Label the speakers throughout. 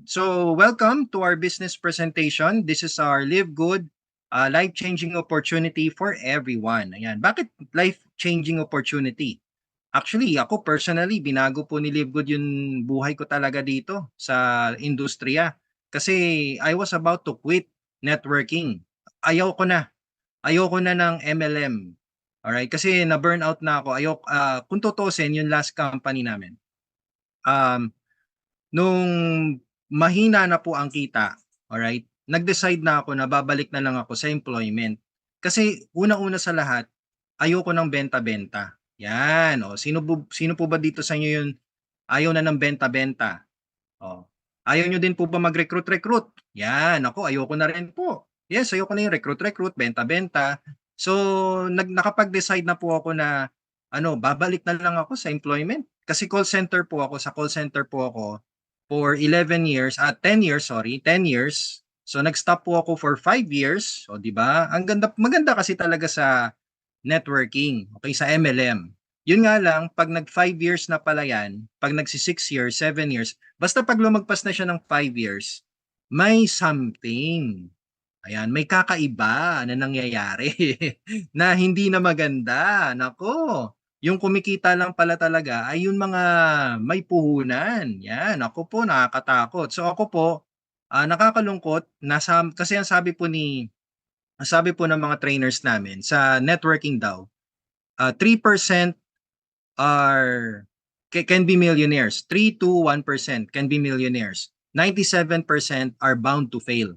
Speaker 1: So, welcome to our business presentation. This is our Live Good, life-changing opportunity for everyone. Ayan. Bakit life-changing opportunity? Actually, ako personally, binago po ni Live Good yung buhay ko talaga dito sa industriya. Kasi I was about to quit networking. Ayaw ko na. Ayoko na ng MLM. Alright? Kasi na-burnout na ako. Kung tutusin, yung last company namin. Um, Nung mahina na po ang kita, alright, nag-decide na ako na babalik na lang ako sa employment. Kasi unang-una sa lahat, ayoko ng benta-benta. Yan, sino po ba dito sa inyo yung ayaw na ng benta-benta? Oh. Ayaw nyo din po ba mag-recruit-recruit? Yan, ako ayoko na rin po. Yes, ayoko na yung recruit-recruit, benta-benta. So, nakapag-decide na po ako na babalik na lang ako sa employment. Kasi call center po ako for 11 years, 10 years, sorry, 10 years. So, nag-stop po ako for 5 years. O, di ba? Maganda kasi talaga sa networking, okay, sa MLM. Yun nga lang, pag nag 5 years na pala yan, pag nagsi 6 years, 7 years, basta pag lumagpas na siya ng 5 years, may something. Ayan, may kakaiba na nangyayari na hindi na maganda. Nako, yung kumikita lang pala talaga ay yung mga may puhunan. Yan, ako po nakakatakot. So ako po, nakakalungkot, kasi ang sabi po ng mga trainers namin sa networking daw, 3% are can be millionaires. 3 to 1% can be millionaires. 97% are bound to fail.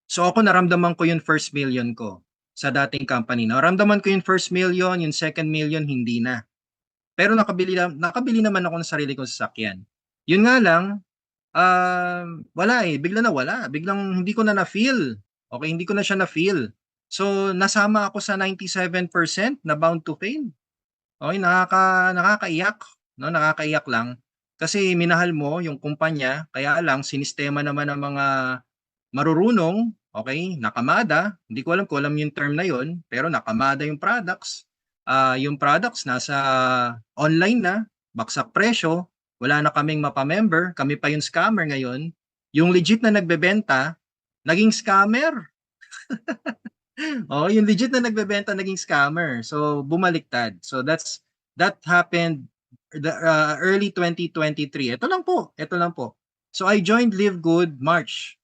Speaker 1: So ako naramdaman ko yung first million ko sa dating company. Naramdaman ko yung first million, yung second million hindi na. Pero nakabili naman ako ng sarili kong sasakyan. Yun nga lang, wala eh, bigla na wala. Biglang hindi ko na na-feel. Okay, hindi ko na siya na-feel. So nasama ako sa 97% na bound to fail. Okey, nakakaiyak 'no, nakakaiyak lang. Kasi minahal mo yung kumpanya, kaya lang sinistema naman ng mga marurunong, okey, nakamada, hindi ko alam kung alam yung term na yun, pero nakamada yung products. Yung products nasa online na, baksak presyo, wala na kaming mapa-member, kami pa yung scammer ngayon. Yung legit na nagbebenta, naging scammer. Oo, yung legit na nagbebenta naging scammer. So, bumaliktad. So, that happened early 2023. Ito lang po, ito lang po. So, I joined Live Good March.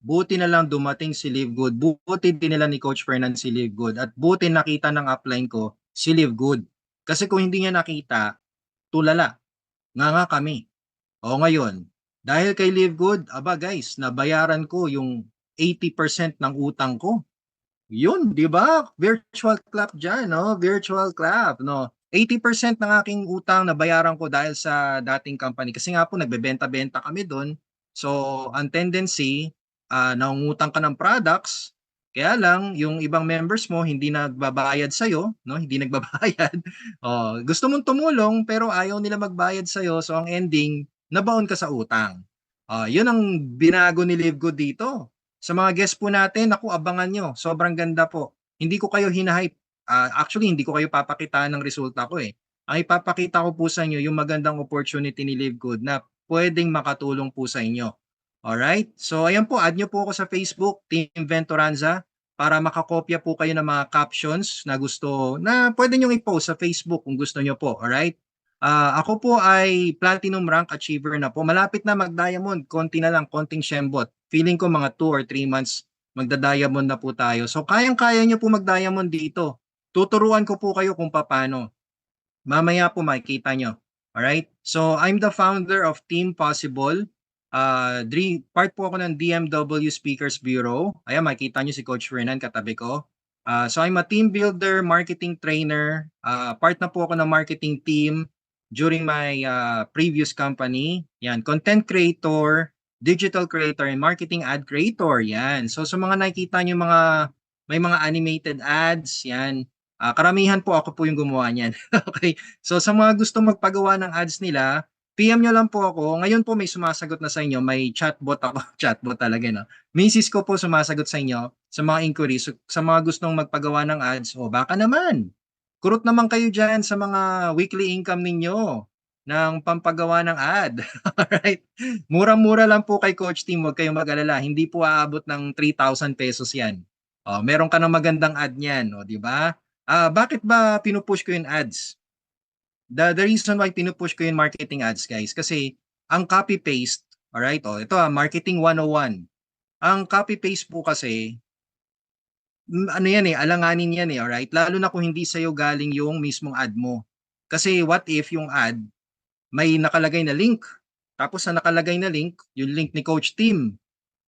Speaker 1: Buti na lang dumating si Live Good. Buti din nila ni Coach Fernan si Live Good. At buti nakita ng upline ko si Live Good. Kasi kung hindi niya nakita, tulala. Nga kami. O ngayon, dahil kay Live Good, aba guys, nabayaran ko yung 80% ng utang ko. Yun, 'di ba? Virtual clap diyan, no? Virtual clap, no? 80% ng aking utang nabayaran ko dahil sa dating company kasi nga po nagbebenta-benta kami do'n. So, ang tendency, nangungutang ka ng products, kaya lang yung ibang members mo hindi nagbabayad sa'yo, no? Hindi nagbabayad. Oh, gusto mong tumulong pero ayaw nila magbayad sa'yo, so ang ending, nabaon ka sa utang. Yun ang binago ni Live Good dito. Sa mga guest po natin, naku abangan nyo, sobrang ganda po. Hindi ko kayo hina-hype, actually hindi ko kayo papakitaan ng resulta ko, eh. Ang ipapakita ko po sa inyo yung magandang opportunity ni Live Good na puwedeng makatulong po sa inyo. Alright? So ayan po, add nyo po ako sa Facebook, Team Venturanza, para makakopya po kayo ng mga captions na puwede nyong i-post sa Facebook kung gusto nyo po, alright? Ako po ay platinum rank achiever na po. Malapit na mag-diamond, konti na lang, konting shembot. Feeling ko mga 2 or 3 months magda-diamond na po tayo. So kayang-kaya niyo po mag-diamond dito. Tuturuan ko po kayo kung paano. Mamaya po makikita nyo. Alright? So I'm the founder of Team Possible. Part po ako ng DMW Speakers Bureau. Ayan, makikita nyo si Coach Fernan katabi ko. So I'm a team builder, marketing trainer. Part na po ako ng marketing team during my previous company. Yan, content creator, digital creator, and marketing ad creator. Yan. So sa mga nakikita nyo may mga animated ads, yan. Karamihan po ako po yung gumawa niyan. Okay. So sa mga gustong magpagawa ng ads nila, PM nyo lang po ako. Ngayon po may sumasagot na sa inyo, may chatbot ako, chatbot talaga, no? Misis ko po sumasagot sa inyo sa mga inquiries, sa mga gustong magpagawa ng ads. O baka naman, kurot naman kayo dyan sa mga weekly income ninyo. ng pampagawa ng ad. Alright? Murang-mura lang po kay Coach Tim, huwag kayong mag-alala. Hindi po aabot ng ₱3,000 yan. Oh, meron ka ng magandang ad niyan, oh, 'di ba? Bakit ba pinu-push ko yung ads? The reason why pinu-push ko yung marketing ads, guys, kasi ang copy paste, alright? Oh, ito marketing 101. Ang copy paste po kasi, ano yan eh, alanganin yan eh, alright? Lalo na kung hindi sa'yo galing yung mismong ad mo. Kasi what if yung ad may nakalagay na link, tapos sa nakalagay na link, yung link ni Coach Tim.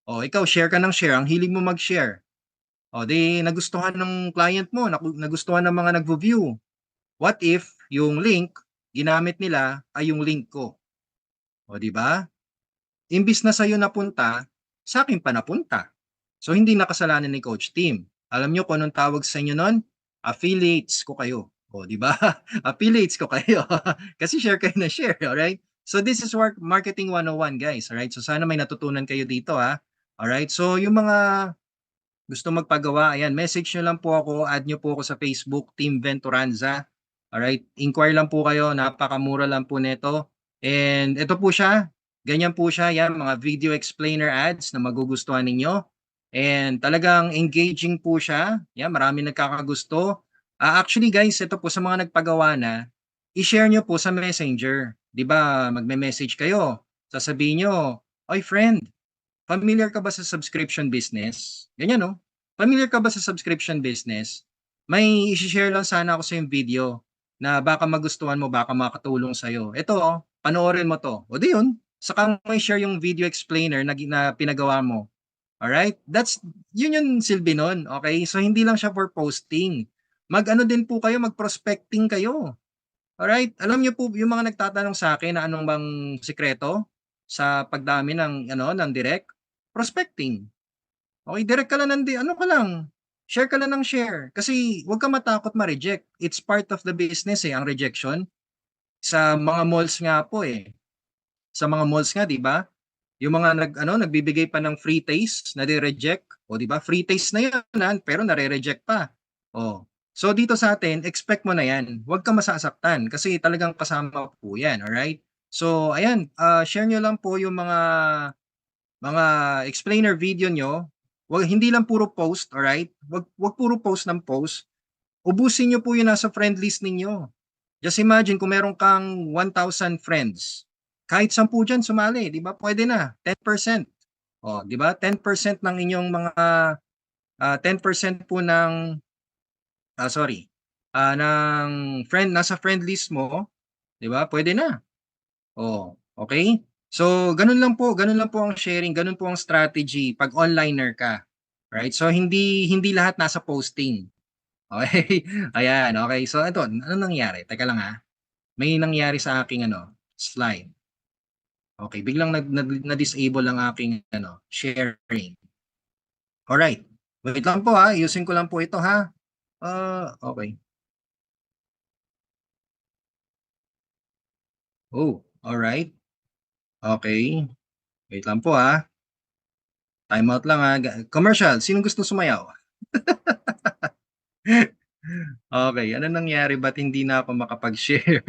Speaker 1: O ikaw share ka ng share, ang hilig mo mag-share. O di nagustuhan ng client mo, nagustuhan ng mga nagvo-view. What if yung link ginamit nila ay yung link ko? O di ba? Imbis na sa'yo napunta, sa akin pa napunta. So hindi nakasalanan ni Coach Tim. Alam niyo kung anong tawag sa inyo nun? Affiliates ko kayo. O, di ba? Affiliates ko kayo. Kasi share kayo na share, alright? So this is marketing 101, guys, alright? So sana may natutunan kayo dito, ha? Alright? So yung mga gusto magpagawa, ayan, message nyo lang po ako, add nyo po ako sa Facebook, Team Venturanza. Alright, inquire lang po kayo, napakamura lang po nito. And ito po siya, ganyan po siya, yan, mga video explainer ads na magugustuhan ninyo. And talagang engaging po siya, yan, marami nagkakagusto. Actually guys, ito po sa mga nagpagawa na, i-share nyo po sa Messenger. 'Di ba magme-message kayo, sasabihin nyo, "Oy friend, familiar ka ba sa subscription business?" Ganyan 'no. "Familiar ka ba sa subscription business? May ishi-share lang sana ako sa yung video na baka magustuhan mo, baka makatulong sa'yo. Ito oh, panoorin mo 'to." O di yun, saka mo i-share yung video explainer na pinagawa mo. Alright? Yun yung silbi nun, okey? So hindi lang siya for posting. Mag-ano din po kayo, mag-prospecting kayo. Alright, alam niyo po yung mga nagtatanong sa akin na anong bang sikreto sa pagdami ng ano, ng direct? Prospecting. Okey, direct ka lang ng ano ka lang, share ka lang ng share. Kasi huwag kang matakot ma-reject. It's part of the business, eh, ang rejection. Sa mga malls nga po, eh. Sa mga malls nga 'di ba, yung mga ano, nagbibigay pa ng free taste, nare-reject. O 'di ba, free taste na 'yan, pero nare-reject pa. Oh. So dito sa atin, expect mo na 'yan. Huwag kang masasaktan kasi talagang kasama po 'yan, alright? So ayan, share niyo lang po yung mga explainer video niyo. Hindi lang puro post, alright? Wag puro post ng post. Ubusin niyo po yung nasa friend list ninyo. Just imagine kung meron kang 1,000 friends, kahit 10 diyan sumali, 'di ba, puwede na, 10%. Oh, 'di ba, 10% ng inyong mga, 10% po ng, sorry, ng nasa friend list mo, 'di ba, puwede na. Oh, okay. So gano'n lang po ang sharing, gano'n po ang strategy 'pag onliner ka, right? So hindi hindi lahat nasa posting, okey? Ayan, okey. So ito, anong nangyari? Teka lang, may nangyari sa aking ano, slide. Okey, biglang na-disable ang aking ano, sharing. Alright, wait lang po, ayusin ko lang po ito, ha. Okey. Oh, alright. Okey, wait lang po, time out lang, commercial, sinong gustong sumayaw? Okey, anong nangyari ba't hindi na ako makapag-share?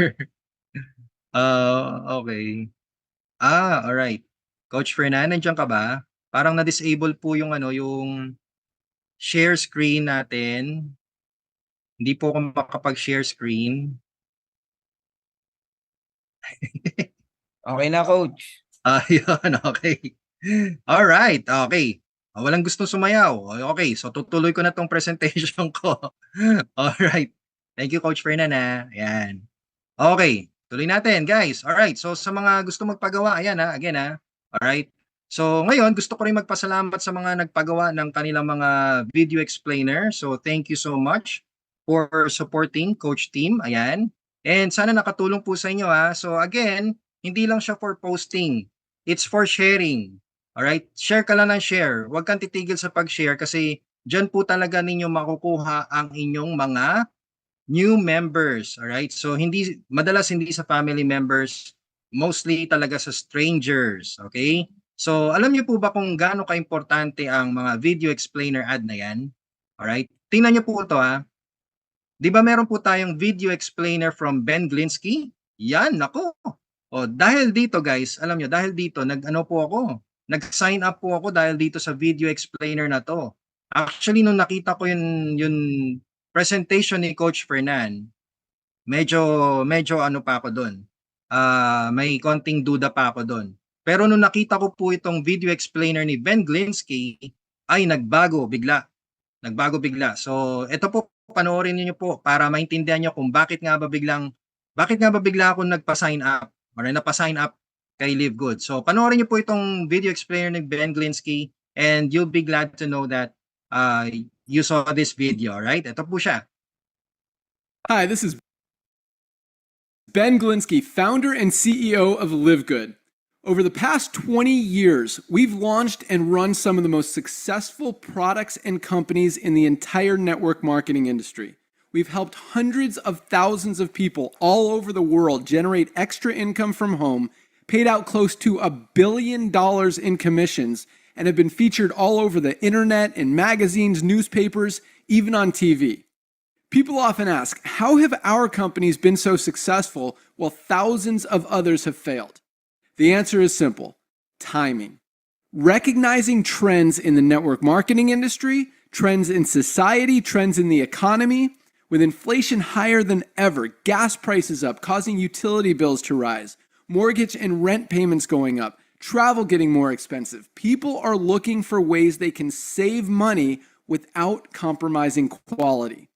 Speaker 1: Okey. Alright. Coach Fernan, nandiyan ka ba? Parang na-disable po yung ano, yung share screen natin. Hindi po ako makapag-share screen.
Speaker 2: Okay na, coach.
Speaker 1: Ayun, okey. Alright, okey. Walang gustong sumayaw. Okey, so tutuloy ko na 'tong presentation ko. Alright. Thank you, Coach Fernan, ayan. Okey, tuloy natin guys. Alright, so sa mga gustong magpagawa, ayan, again, alright. So ngayon gusto ko rin magpasalamat sa mga nagpagawa ng kanilang mga video explainer. So thank you so much for supporting Coach Team, ayan. And sana nakatulong po sa inyo, So again, hindi lang siya for posting, it's for sharing. Alright, share ka lang ng share. Huwag kang titigil sa pag-share kasi diyan po talaga ninyo makukuha ang inyong mga new members, alright? So madalas hindi sa family members, mostly talaga sa strangers, okay? So alam niyo po ba kung gaano kaimportante ang mga video explainer ad na 'yan? Alright? Tingnan niyo po ito, 'Di ba meron po tayong video explainer from Ben Glinsky? Yan, naku. O dahil dito guys, alam nyo, dahil dito nag-ano po ako, nag-sign up po ako dahil dito sa video explainer na 'to. Actually nung nakita ko yung presentation ni Coach Fernan, medyo medyo ano pa ako dun, may konting duda pa ako dun. Pero nung nakita ko po itong video explainer ni Ben Glinsky, ay nagbago bigla. So ito po, panoorin niyo po para maintindihan niyo kung bakit nga ba bigla ako nagpa-sign up or napa-sign up kay Live Good. So panoorin niyo po itong video explainer ni Ben Glinsky and you'll be glad to know that you saw this video, right? Ito po siya.
Speaker 3: Hi, this is Ben Glinsky, founder and CEO of Live Good. Over the past 20 years, we've launched and run some of the most successful products and companies in the entire network marketing industry. We've helped hundreds of thousands of people all over the world generate extra income from home, paid out close to $1 billion in commissions, and have been featured all over the internet, in magazines, newspapers, even on TV. People often ask, how have our companies been so successful while thousands of others have failed? The answer is simple: timing. Recognizing trends in the network marketing industry, trends in society, trends in the economy. With inflation higher than ever, gas prices up, causing utility bills to rise, mortgage and rent payments going up, travel getting more expensive, people are looking for ways they can save money without compromising quality.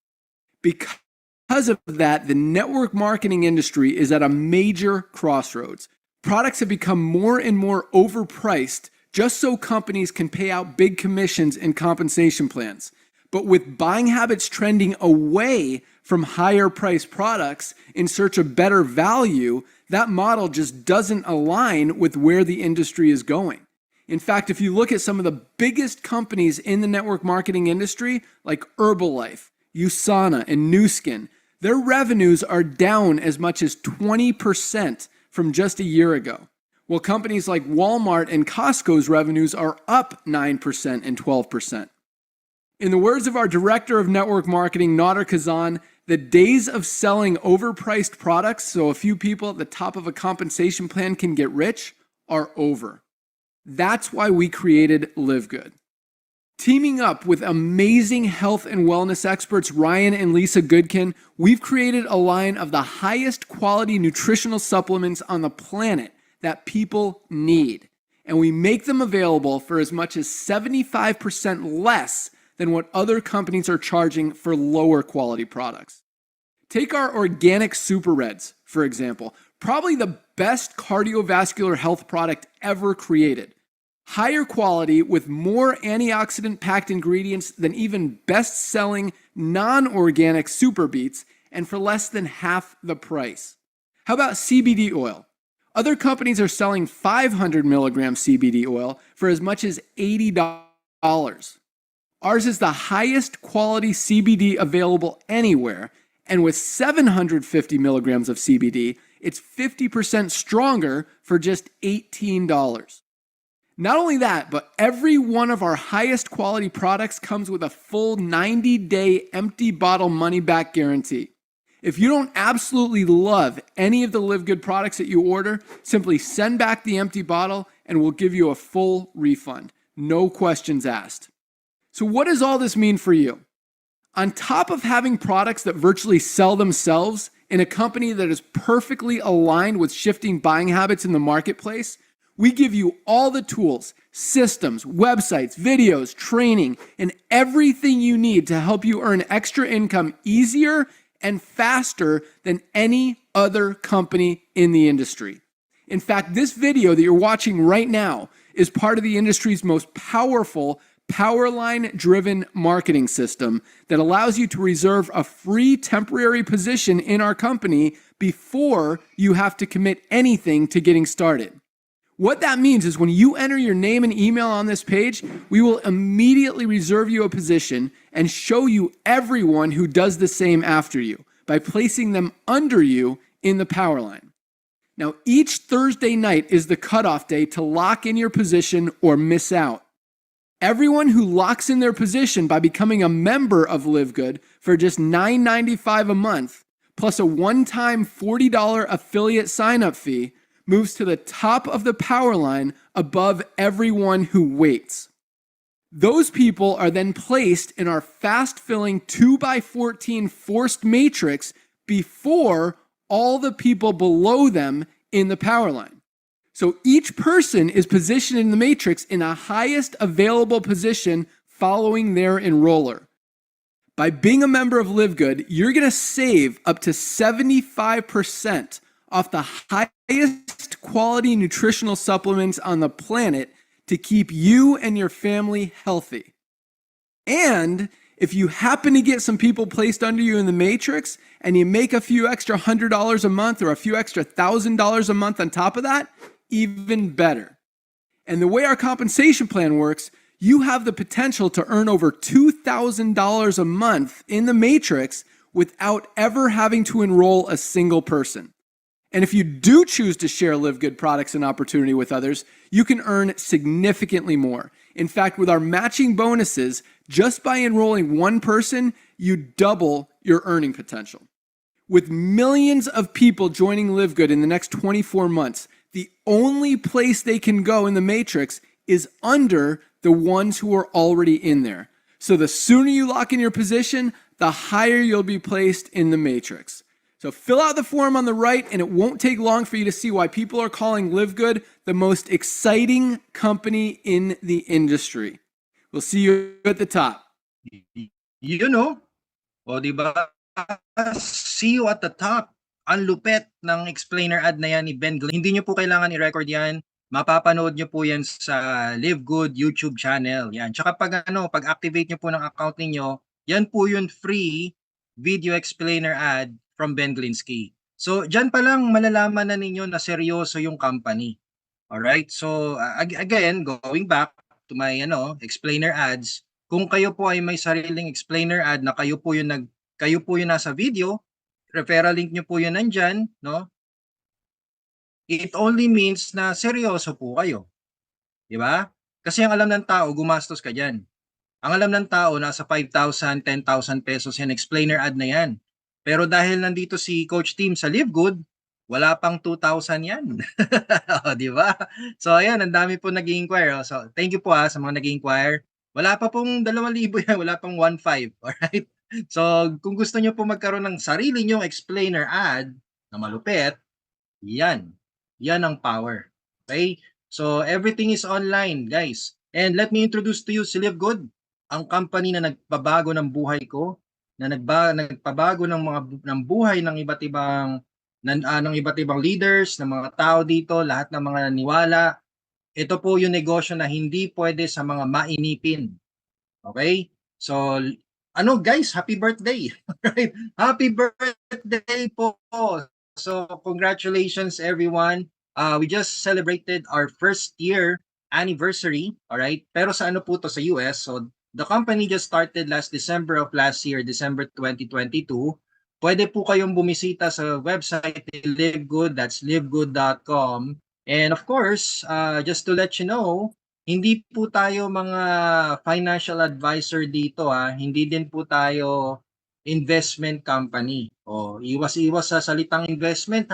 Speaker 3: Because of that, the network marketing industry is at a major crossroads. Products have become more and more overpriced just so companies can pay out big commissions and compensation plans. But with buying habits trending away from higher priced products in search of better value, that model just doesn't align with where the industry is going. In fact, if you look at some of the biggest companies in the network marketing industry, like Herbalife, USANA, and Nu Skin, their revenues are down as much as 20% from just a year ago, while companies like Walmart and Costco's revenues are up 9% and 12%. In the words of our director of network marketing, Nader Kazan, the days of selling overpriced products so a few people at the top of a compensation plan can get rich are over. That's why we created Live Good. Teaming up with amazing health and wellness experts Ryan and Lisa Goodkin, we've created a line of the highest quality nutritional supplements on the planet that people need. And we make them available for as much as 75% less than what other companies are charging for lower quality products. Take our organic Super Reds, for example, probably the best cardiovascular health product ever created. Higher quality with more antioxidant-packed ingredients than even best-selling non-organic Super Beets, and for less than half the price. How about CBD oil? Other companies are selling 500 milligram CBD oil for as much as $80. Ours is the highest quality CBD available anywhere, and with 750 milligrams of CBD, it's 50% stronger for just $18. Not only that, but every one of our highest quality products comes with a full 90-day empty bottle money-back guarantee. If you don't absolutely love any of the Live Good products that you order, simply send back the empty bottle and we'll give you a full refund. No questions asked. So what does all this mean for you? On top of having products that virtually sell themselves in a company that is perfectly aligned with shifting buying habits in the marketplace, we give you all the tools, systems, websites, videos, training, and everything you need to help you earn extra income easier and faster than any other company in the industry. In fact, this video that you're watching right now is part of the industry's most powerful Powerline-driven marketing system that allows you to reserve a free temporary position in our company before you have to commit anything to getting started. What that means is when you enter your name and email on this page, we will immediately reserve you a position and show you everyone who does the same after you by placing them under you in the Powerline. Now, each Thursday night is the cutoff day to lock in your position or miss out. Everyone who locks in their position by becoming a member of Live Good for just $9.95 a month plus a one-time $40 affiliate sign-up fee moves to the top of the power line above everyone who waits. Those people are then placed in our fast-filling 2x14 forced matrix before all the people below them in the power line. So each person is positioned in the matrix in a highest available position following their enroller. By being a member of Live Good, you're going to save up to 75% off the highest quality nutritional supplements on the planet to keep you and your family healthy. And if you happen to get some people placed under you in the matrix and you make a few extra $100 a month or a few extra $1,000 a month on top of that, even better. And the way our compensation plan works, you have the potential to earn over $2,000 a month in the matrix without ever having to enroll a single person. And if you do choose to share Live Good products and opportunity with others, you can earn significantly more. In fact, with our matching bonuses, just by enrolling one person, you double your earning potential. With millions of people joining Live Good in the next 24 months, the only place they can go in the matrix is under the ones who are already in there. So the sooner you lock in your position, the higher you'll be placed in the matrix. So fill out the form on the right, and it won't take long for you to see why people are calling Live Good the most exciting company in the industry. We'll see you at the top.
Speaker 1: You know, o di ba? See you at the top. Ang lupet ng explainer ad na yan ni Ben Glenn. Hindi nyo po kailangan i-record yan. Mapapanood nyo po yan sa Live Good YouTube channel. Yan. Tsaka pag activate nyo po ng account ninyo, yan po yung free video explainer ad from Ben Glinsky. So, dyan pa lang malalaman na ninyo na seryoso yung company. Alright? So, again, going back to my explainer ads, kung kayo po ay may sariling explainer ad na kayo po yung nasa video, referral link nyo po yun nandyan, no? It only means na seryoso po kayo. Di ba? Kasi ang alam ng tao, gumastos ka dyan. Ang alam ng tao, nasa 5,000, 10,000 pesos yan, explainer ad na yan. Pero dahil nandito si Coach Tim sa Live Good, wala pang 2,000 yan. Di ba? So, ayan, ang dami po nag-i-inquire. So, thank you po sa mga nag-i-inquire. Wala pa pong 2,000 yan, wala pang 1,500. Alright? So, kung gusto nyo po magkaroon ng sarili nyong explainer ad na malupit, yan. Yan ang power. Okay? So, everything is online, guys. And let me introduce to you si Live Good, ang company na nagpabago ng buhay ko, na nagpabago ng buhay ng iba't ibang leaders, ng mga tao dito, lahat ng mga naniwala. Ito po yung negosyo na hindi pwede sa mga mainipin. Okay? So, guys, happy birthday. Right? Happy birthday po. So, congratulations everyone. We just celebrated our first year anniversary, all right? Pero sa po to sa US? So, the company just started last December of last year, December 2022. Pwede po kayong bumisita sa website ni Live Good, that's livegood.com. And of course, just to let you know, hindi po tayo mga financial advisor dito Hindi din po tayo investment company. Iwas-iwas sa salitang investment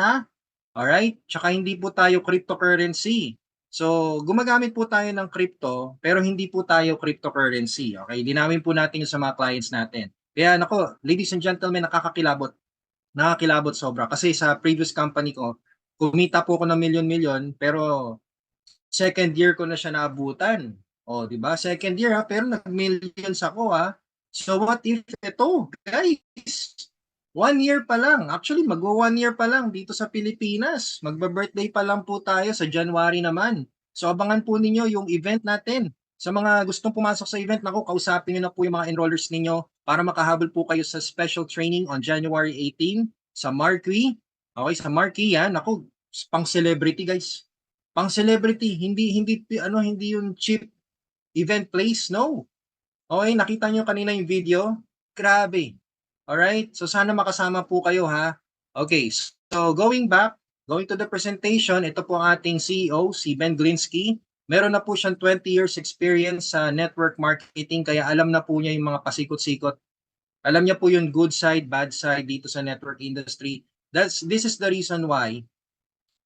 Speaker 1: Alright? Tsaka hindi po tayo cryptocurrency. So, gumagamit po tayo ng crypto, pero hindi po tayo cryptocurrency. Okay? Linawin po natin yung sa mga clients natin. Kaya ladies and gentlemen, nakakakilabot sobra. Kasi sa previous company ko, kumita po ako ng milyon-milyon, pero second year ko na siya naabutan. Di ba? Second year pero nag-millions ako So what if ito, guys? 1 year pa lang. Actually, mag-1 year pa lang dito sa Pilipinas. Magba-birthday pa lang po tayo sa January naman. So abangan po ninyo yung event natin. Sa mga gustong pumasok sa event, kausapin nyo na po yung mga enrollers ninyo para makahabol po kayo sa special training on January 18 sa Marquee. Okay, sa Marquee yan. Pang celebrity guys. Pang celebrity, hindi yung cheap event place, no. Okay, nakita nyo kanina yung video. Grabe. Alright, so sana makasama po kayo Okay, so going to the presentation, ito po ang ating CEO, si Ben Glinsky. Meron na po siyang 20 years experience sa network marketing, kaya alam na po niya yung mga pasikot-sikot Alam niya po yung good side, bad side dito sa network industry. This is the reason why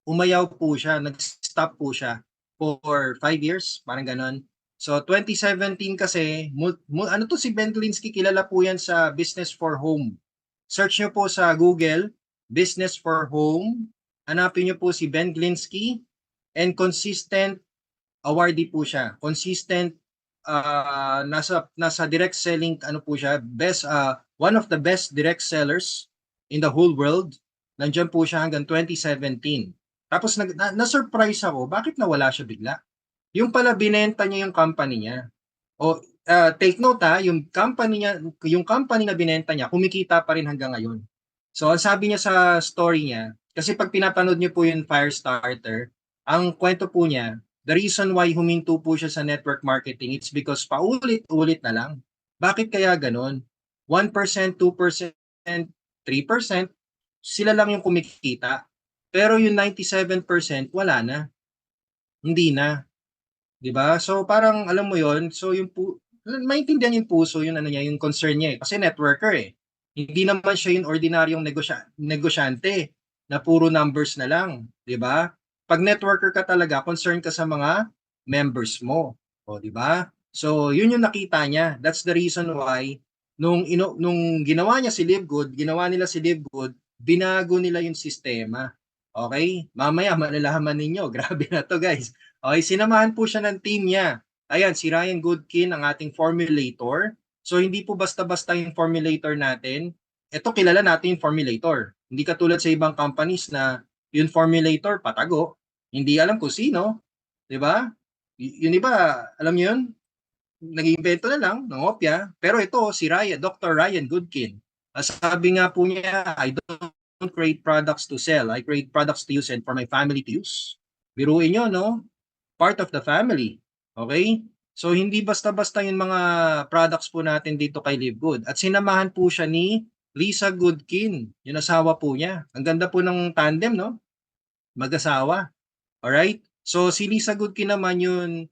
Speaker 1: umayaw po siya, nag-stop po siya for 5 years, parang ganon. So 2017 kasi, ano to si Ben Glinsky, kilala po yan sa Business for Home. Search nyo po sa Google, Business for Home. Hanapin nyo po si Ben Glinsky and consistent awardee po siya. Consistent nasa direct selling ano po siya, one of the best direct sellers in the whole world. Nandiyan po siya hanggang 2017. Tapos na-surprise ako, bakit nawala siya bigla? Yung pala binenta niya yung company niya. O take note yung company na binenta niya, kumikita pa rin hanggang ngayon. So ang sabi niya sa story niya, kasi pag pinapanood niyo po yung Firestarter, ang kwento po niya, the reason why huminto po siya sa network marketing, it's because paulit-ulit na lang. Bakit kaya ganon? 1%, 2%, 3%, sila lang yung kumikita. Pero yung 97% wala na. Hindi na. 'Di ba? So parang alam mo 'yon, so yung maintindihan yung puso, yung ano niya, yung concern niya kasi networker eh. Hindi naman siya yung ordinaryong negosyante na puro numbers na lang, 'di ba? Pag networker ka talaga, concern ka sa mga members mo, o 'di ba? So yun yung nakita niya. That's the reason why nung ginawa niya si Livegood, binago nila yung sistema. Okay? Mamaya malalaman ninyo, grabe na to guys. Okay, sinamahan po siya ng team niya. Ayan, si Ryan Goodkin, ang ating formulator. So hindi po basta-basta yung formulator natin. Ito kilala natin yung formulator. Hindi katulad sa ibang companies na yung formulator patago. Hindi alam kung sino. 'Di ba? Yun iba, alam niyo yun? Nag-iimbento na lang ng opya. Pero ito, si Dr. Ryan Goodkin. Sabi nga po niya, I don't create products to sell. I create products to use and for my family to use. Biruin nyo, no? Part of the family. Okay? So, hindi basta-basta yung mga products po natin dito kay Livegood. At sinamahan po siya ni Lisa Goodkin, yung asawa po niya. Ang ganda po ng tandem, no? Mag-asawa. Alright? So, si Lisa Goodkin naman yung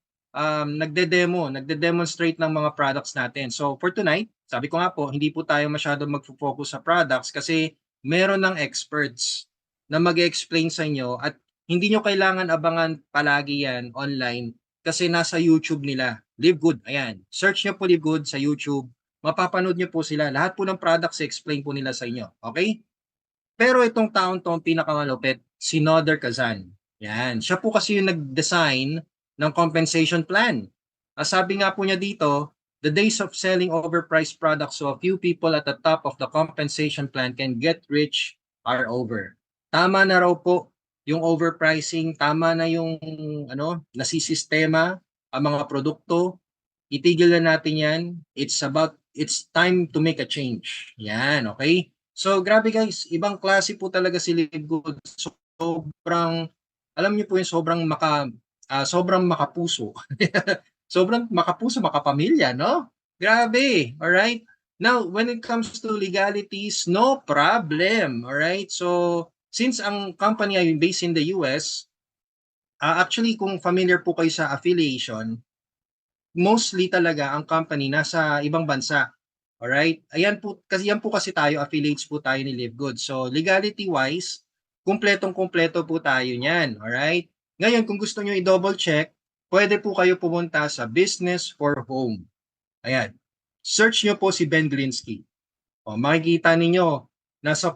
Speaker 1: nagde-demonstrate ng mga products natin. So, for tonight, sabi ko nga po, hindi po tayo masyadong mag-focus sa products kasi meron ng experts na mag-explain sa inyo at hindi nyo kailangan abangan palagi yan online kasi nasa YouTube nila. Livegood, ayan. Search nyo po Livegood sa YouTube. Mapapanood nyo po sila. Lahat po ng products explain po nila sa inyo. Okay? Pero itong taon to, pinakamalupit, si Noder Kazan. Yan. Siya po kasi yung nag-design ng compensation plan. Sabi nga po niya dito, the days of selling overpriced products so a few people at the top of the compensation plan can get rich are over. Tama na raw po yung overpricing, tama na yung nasisistema ang mga produkto. Itigil na natin yan. It's time to make a change. Yan, okay? So, grabe guys, ibang klase po talaga si Livegood. Sobrang, alam niyo po yung sobrang makapuso. Sobrang makapuso, makapamilya, no? Grabe, alright? Now, when it comes to legalities, no problem, alright? So, since ang company ay based in the US, actually, kung familiar po kayo sa affiliation, mostly talaga ang company nasa ibang bansa. Alright? Yan po kasi tayo, affiliates po tayo ni Livegood. So, legality-wise, kumpletong-kumpleto po tayo niyan. Alright? Ngayon, kung gusto nyo i-double check, pwede po kayo pumunta sa Business for Home. Ayan. Search nyo po si Ben Glinsky. O, makikita ninyo, nasa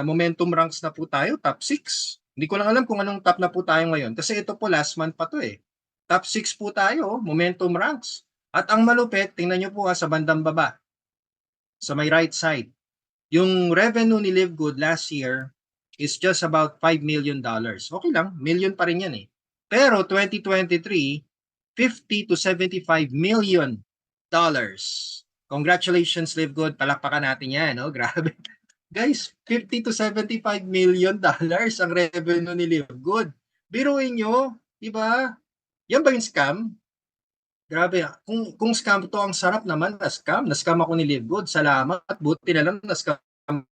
Speaker 1: momentum ranks na po tayo, top 6. Hindi ko lang alam kung anong top na po tayo ngayon. Kasi ito po, last month pa to eh. Top 6 po tayo, momentum ranks. At ang malupit, tingnan nyo po sa bandang baba, sa may right side. Yung revenue ni Livegood last year is just about $5 million. Okay lang, million pa rin yan eh. Pero 2023, $50 to $75 million. Congratulations Livegood, palakpakan natin yan, no? Grabe. Guys, $50 to $75 million ang revenue ni Livegood. Biruin nyo, di ba? Yan ba yung scam? Grabe, kung scam to, ang sarap naman na scam. Na-scam ako ni Livegood. Salamat. Buti na lang na-scam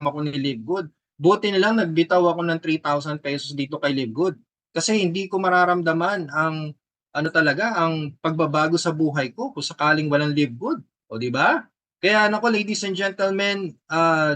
Speaker 1: ako ni Livegood. Buti na lang nagbitaw ako ng 3,000 pesos dito kay Livegood. Kasi hindi ko mararamdaman ang ang pagbabago sa buhay ko kung sakaling walang Livegood. O di ba? Kaya nako, ladies and gentlemen,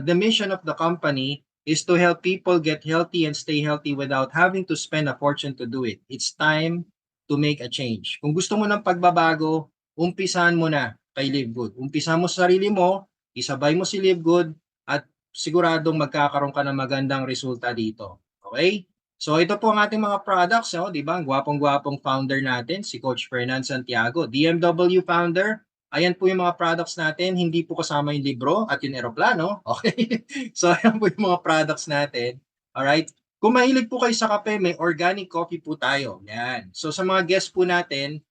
Speaker 1: the mission of the company is to help people get healthy and stay healthy without having to spend a fortune to do it. It's time to make a change. Kung gusto mo ng pagbabago, umpisahan mo na kay Live Good. Umpisahan mo sa sarili mo, isabay mo si Live Good, at siguradong magkakaroon ka ng magandang resulta dito. Okay? So ito po ang ating mga products, di ba? Ang gwapong-gwapong founder natin, si Coach Fernan Santiago, DMW founder. Ayan po yung mga products natin, hindi po kasama yung libro at yung eroplano. Okay? So ayan po yung mga products natin. Alright? Kung mahilig po kayo sa kape, may organic coffee po tayo. Yan. So sa mga guests po natin,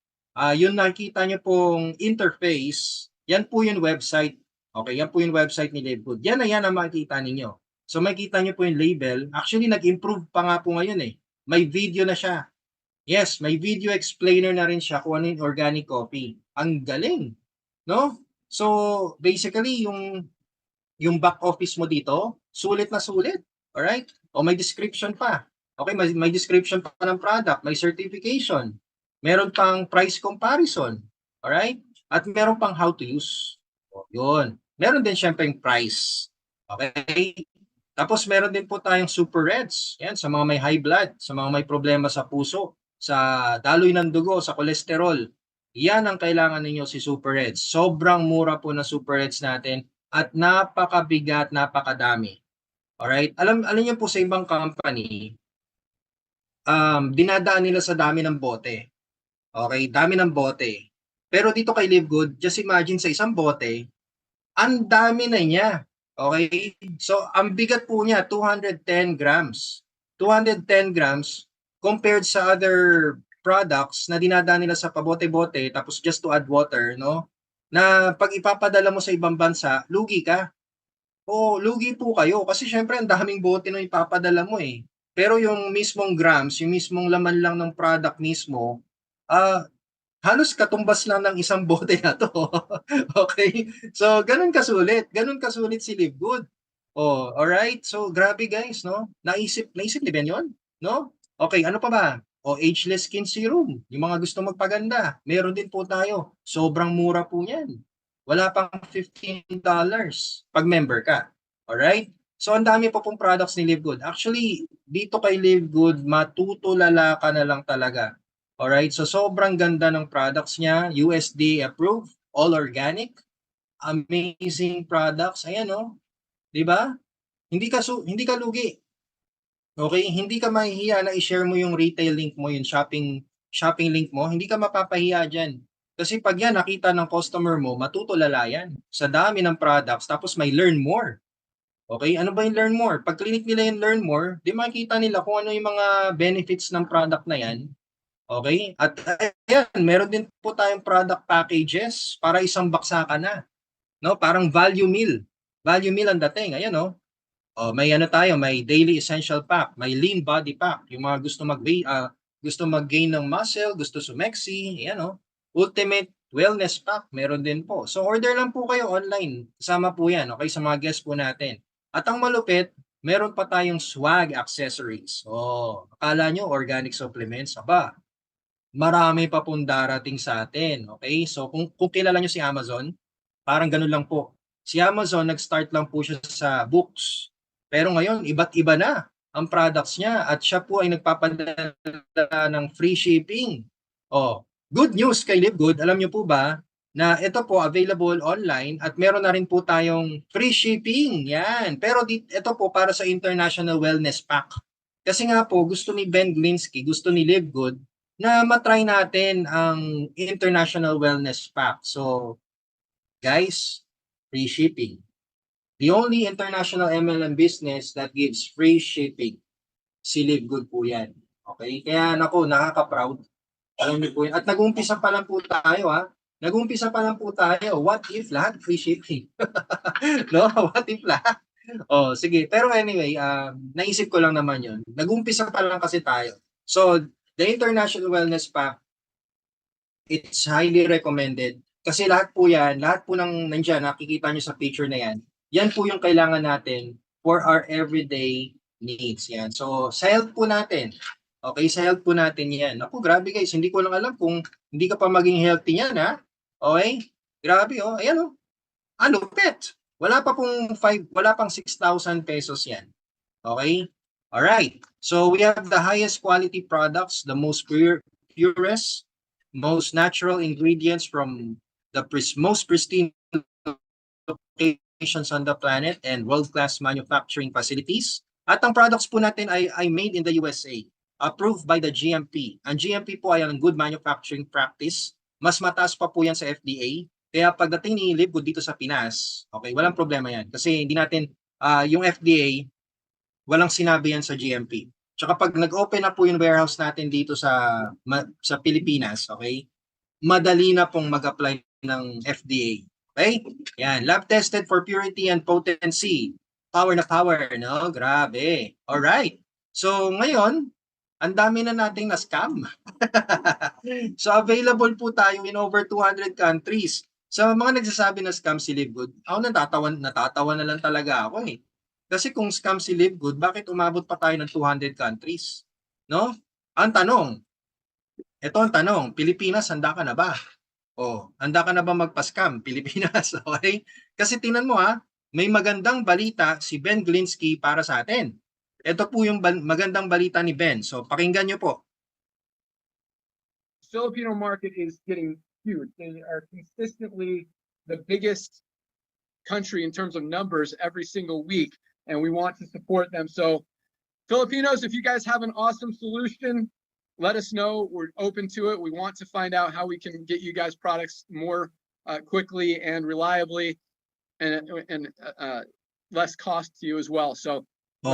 Speaker 1: yung nakikita nyo pong interface, yan po yung website. Okay, yan po yung website ni Livegood. Yan ang makikita ninyo. So makikita nyo po yung label. Actually, nag-improve pa nga po ngayon eh. May video na siya. Yes, may video explainer na rin siya kung ano yung organic coffee. Ang galing. No? So, basically, yung back office mo dito, sulit na sulit. Alright? O may description pa. Okay, may description pa ng product, may certification. Meron pang price comparison. Alright? At meron pang how to use. O, yun. Meron din syempre yung price. Okay? Tapos meron din po tayong Super Reds. Yan, sa mga may high blood, sa mga may problema sa puso, sa daloy ng dugo, sa kolesterol. Yan ang kailangan ninyo, si Super Reds. Sobrang mura po na Super Reds natin at napakabigat, napakadami. Alright? Alam niyo po sa ibang company, dinadaan nila sa dami ng bote. Okay? Dami ng bote. Pero dito kay Live Good, just imagine sa isang bote, ang dami na niya. Okay? So, ang bigat po niya, 210 grams. 210 grams compared sa other products na dinadaan nila sa pabote-bote tapos just to add water, no? Na pag ipapadala mo sa ibang bansa, lugi ka. O, lugi po kayo kasi syempre ang daming bote na ipapadala mo eh. Pero yung mismong grams, yung mismong laman lang ng product mismo, halos katumbas lang ng isang bote na to. Okay? So, ganun kasulit si Live Good. Oh, alright? So, grabe guys, no? Naisip ni Ben yun? No? Okay, ano pa ba? O, Ageless Skin Serum. Yung mga gusto magpaganda. Meron din po tayo. Sobrang mura po yan. Wala pang $15 pag member ka. Alright? So, ang dami po pong products ni Live Good. Actually, dito kay Live Good, matutulala ka na lang talaga. Alright, so sobrang ganda ng products niya, USDA approved, all organic, amazing products. Ayan oh, 'di ba? Hindi ka lugi. Okay, hindi ka mahihiya na i-share mo yung retail link mo, yung shopping link mo, hindi ka mapapahiya diyan. Kasi pag yan nakita ng customer mo, matutulala yan sa dami ng products, tapos may learn more. Okay, ano ba yung learn more? Pag clinic nila yung learn more, di makikita nila kung ano yung mga benefits ng product na yan. Okay? At ayan, meron din po tayong product packages para isang baksa ka na. No? Parang value meal. Value meal ang dating. Ayan, no? Oh, may ano tayo, may daily essential pack, may lean body pack. Yung mga gusto mag-gain ng muscle, gusto sumexy, ayan, no? Ultimate wellness pack, meron din po. So order lang po kayo online. Kasama po 'yan, okay, sa mga guests po natin. At ang malupit, meron pa tayong swag accessories. Oh, akala nyo organic supplements, aba, marami pa pong darating sa atin. Okay? So, kung kilala nyo si Amazon, parang ganun lang po. Si Amazon, nag-start lang po siya sa books. Pero ngayon, iba't iba na ang products niya at siya po ay nagpapadala ng free shipping. Oh, good news kay Live Good. Alam niyo po ba na ito po available online at meron na rin po tayong free shipping. Yan. Pero ito po para sa International Wellness Pack. Kasi nga po, gusto ni Ben Glinsky, gusto ni Live Good, na matry natin ang International Wellness Pack. So, guys, free shipping. The only international MLM business that gives free shipping. Si Live Good po yan. Okay? Kaya naku, nakaka-proud. Alam niyo po yan. At nag-umpisa pa lang po tayo ha. Nag-umpisa pa lang po tayo. What if lahat free shipping? No? What if lahat? Oh, sige. Pero anyway, naisip ko lang naman yun. Nag-umpisa pa lang kasi tayo. So, the International Wellness Pack, it's highly recommended. Kasi lahat po yan, lahat po ng nandiyan, nakikita nyo sa picture na yan, yan po yung kailangan natin for our everyday needs. Yan. So, sa health po natin. Okay, sa health po natin yan. Ako, grabe guys, hindi ko lang alam kung hindi ka pa maging healthy yan, ha? Okay? Grabe, oh. Ayan, oh. Lupit. Wala pang 6,000 pesos yan. Okay? All right. So we have the highest quality products, the most purest, most natural ingredients from the most pristine locations on the planet and world-class manufacturing facilities. At ang products po natin ay made in the USA, approved by the GMP. Ang GMP po ay ang Good Manufacturing Practice. Mas mataas pa po yan sa FDA. Kaya pagdating ni Live Good dito sa Pinas, okay, walang problema yan. Kasi hindi natin, yung FDA, walang sinabi yan sa GMP. Tsaka pag nag-open na po yung warehouse natin dito sa Pilipinas, okay, madali na pong mag-apply ng FDA. Okay? Yan, lab tested for purity and potency. Power na power, no? Grabe. All right. So ngayon, ang dami na nating na-scam. So available po tayo in over 200 countries. Sa mga nagsasabi na scam si Live Good, ako natatawa na lang talaga ako eh. Kasi kung scam si Live Good, bakit umabot pa tayo ng 200 countries? No? Ang tanong, Pilipinas, handa ka na ba? Handa ka na ba magpa-scam, Pilipinas? Okay? Kasi tingnan mo may magandang balita si Ben Glinsky para sa atin. Ito po yung magandang balita ni Ben. So pakinggan nyo po.
Speaker 3: Filipino market is getting huge. They are consistently the biggest country in terms of numbers every single week, and we want to support them. So Filipinos, if you guys have an awesome solution, let us know. We're open to it. We want to find out how we can get you guys products more quickly and reliably, and less cost to you as well. So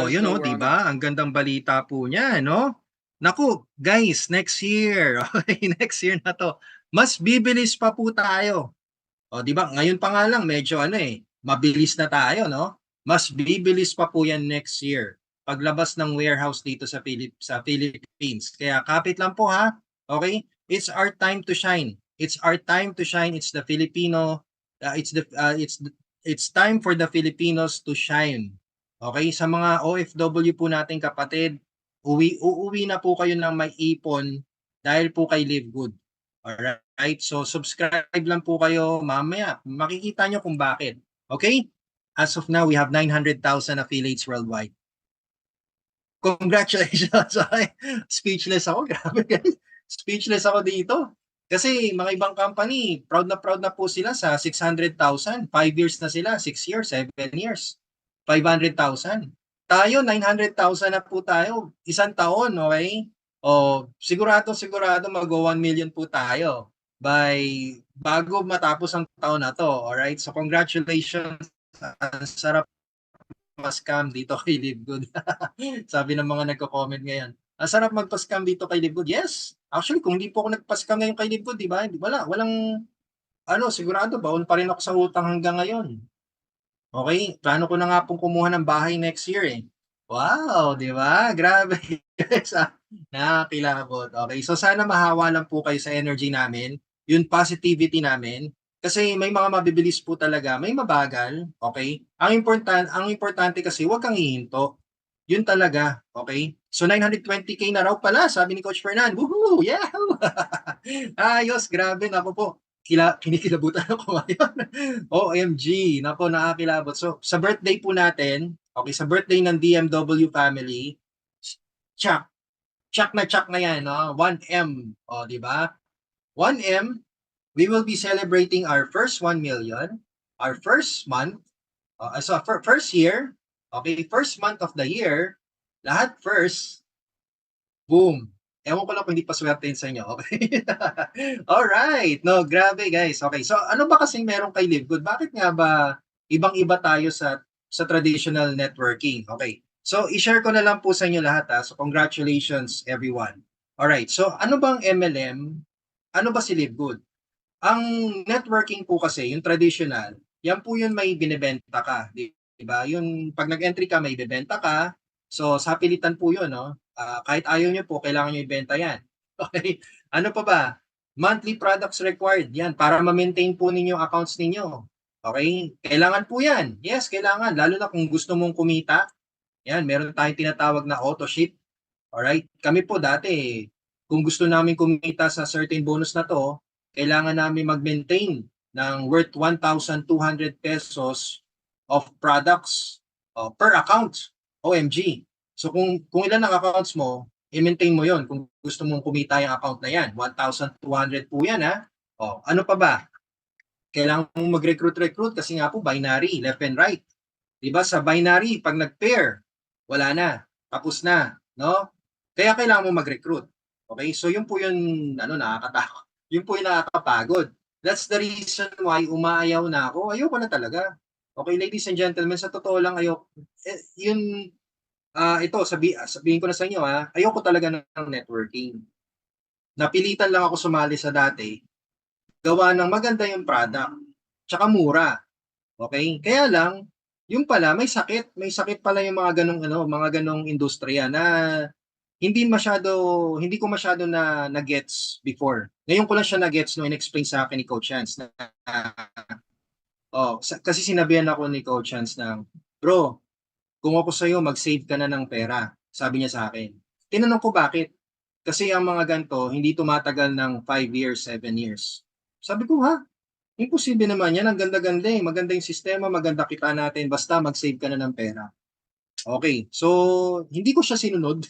Speaker 1: yun di ba? Ang gandang balita po niya, no? Naku, guys, next year. Okay, next year na to. Mas bibilis pa po tayo. Di ba? Ngayon pa nga lang medyo mabilis na tayo, no? Mas bibilis pa po yan next year. Paglabas ng warehouse dito sa Philippines. Kaya kapit lang po Okay? It's our time to shine. It's our time to shine. It's the Filipino it's time for the Filipinos to shine. Okay? Sa mga OFW po nating kapatid, uuwi na po kayo ng may ipon dahil po kay Live Good. Alright? So subscribe lang po kayo. Mamaya makikita nyo kung bakit. Okay? As of now, we have 900,000 affiliates worldwide. Congratulations. Speechless ako. Grabe guys. Speechless ako dito. Kasi mga ibang company, proud na po sila sa 600,000. 5 years na sila. 6 years, 7 years. 500,000. Tayo, 900,000 na po tayo. Isang taon, okay? Sigurado mag-1 million po tayo bago matapos ang taon na to. Alright? So congratulations. Ang sarap mag-scam dito kay Live Good. Sabi ng mga nagko-comment ngayon. Ang sarap magpa-scam dito kay Live Good. Yes. Actually, kung hindi po ako nagpa-scam ngayon kay Live Good, di ba? Walang sigurado, baon pa rin ako sa utang hanggang ngayon. Okay? Plano ko na nga pong kumuha ng bahay next year eh. Wow, di ba? Grabe. Nakakilabot. Okay, so sana mahawa lang po kayo sa energy namin, yung positivity namin. Kasi may mga mabibilis po talaga, may mabagal, okay? Ang importante kasi huwag kang hihinto. Yun talaga, okay? So 920k na raw pala, sabi ni Coach Fernan. Woohoo! Yeah! Ayos, grabe, nako po. Kinikilabutan ako ngayon. OMG, nako, nakakilabot. So sa birthday po natin, okay, sa birthday ng DMW family, check na yan, no? 1M, di ba? 1M, we will be celebrating our first 1 million, our first month, first year, okay, first month of the year, lahat first, boom. Ewan ko lang kung hindi pa swertein sa inyo, okay? Alright, no, grabe guys. Okay, so ano ba kasing meron kay Live Good? Bakit nga ba ibang-iba tayo sa traditional networking? Okay, so i-share ko na lang po sa inyo lahat So congratulations everyone. Alright, so ano bang MLM? Ano ba si Live Good? Ang networking po kasi, yung traditional, yan po yun may binibenta ka. Diba? Yung pag nag-entry ka, may bibenta ka. So, sa pilitan po yun, no? Kahit ayaw nyo po, kailangan nyo ibenta yan. Okay? Ano pa ba? Monthly products required. Yan, para ma-maintain po ninyo accounts ninyo. Okay? Kailangan po yan. Yes, kailangan. Lalo na kung gusto mong kumita. Yan, meron tayong tinatawag na auto ship. Alright? Kami po dati, kung gusto namin kumita sa certain bonus na to, kailangan namin mag-maintain ng worth 1,200 pesos of products per account. OMG. So kung ilan ang accounts mo, i-maintain mo yon kung gusto mong kumita yung account na yan. 1,200 po yan ha. Ano pa ba? Kailangan mong mag-recruit kasi nga po binary, left and right. Diba sa binary, pag nag-pair, wala na, tapos na, no? Kaya kailangan mong mag-recruit. Okay? So yun po yung nakakatakot. Yun po yung nakakapagod. That's the reason why umaayaw na ako. Ayoko na talaga. Okay, ladies and gentlemen, sa totoo lang ito, sabihin ko na sa inyo ayoko talaga ng networking. Napilitan lang ako sumali sa dati, gawa ng maganda yung product, tsaka mura. Okay? Kaya lang, yung pala, may sakit pala yung mga ganong industriya na hindi ko masyado na gets before. Ngayon ko lang siya na gets no in-explain sa akin ni Coach Chance na kasi sinabihan ako ni Coach Chance na, bro, kung ako sa'yo, mag-save ka na ng pera. Sabi niya sa akin. Tinanong ko bakit? Kasi ang mga ganito, hindi tumatagal ng 5 years, 7 years. Sabi ko, imposible naman yan. Ang ganda-ganda eh. Maganda yung sistema, maganda kita natin. Basta mag-save ka na ng pera. Okay. So, hindi ko siya sinunod.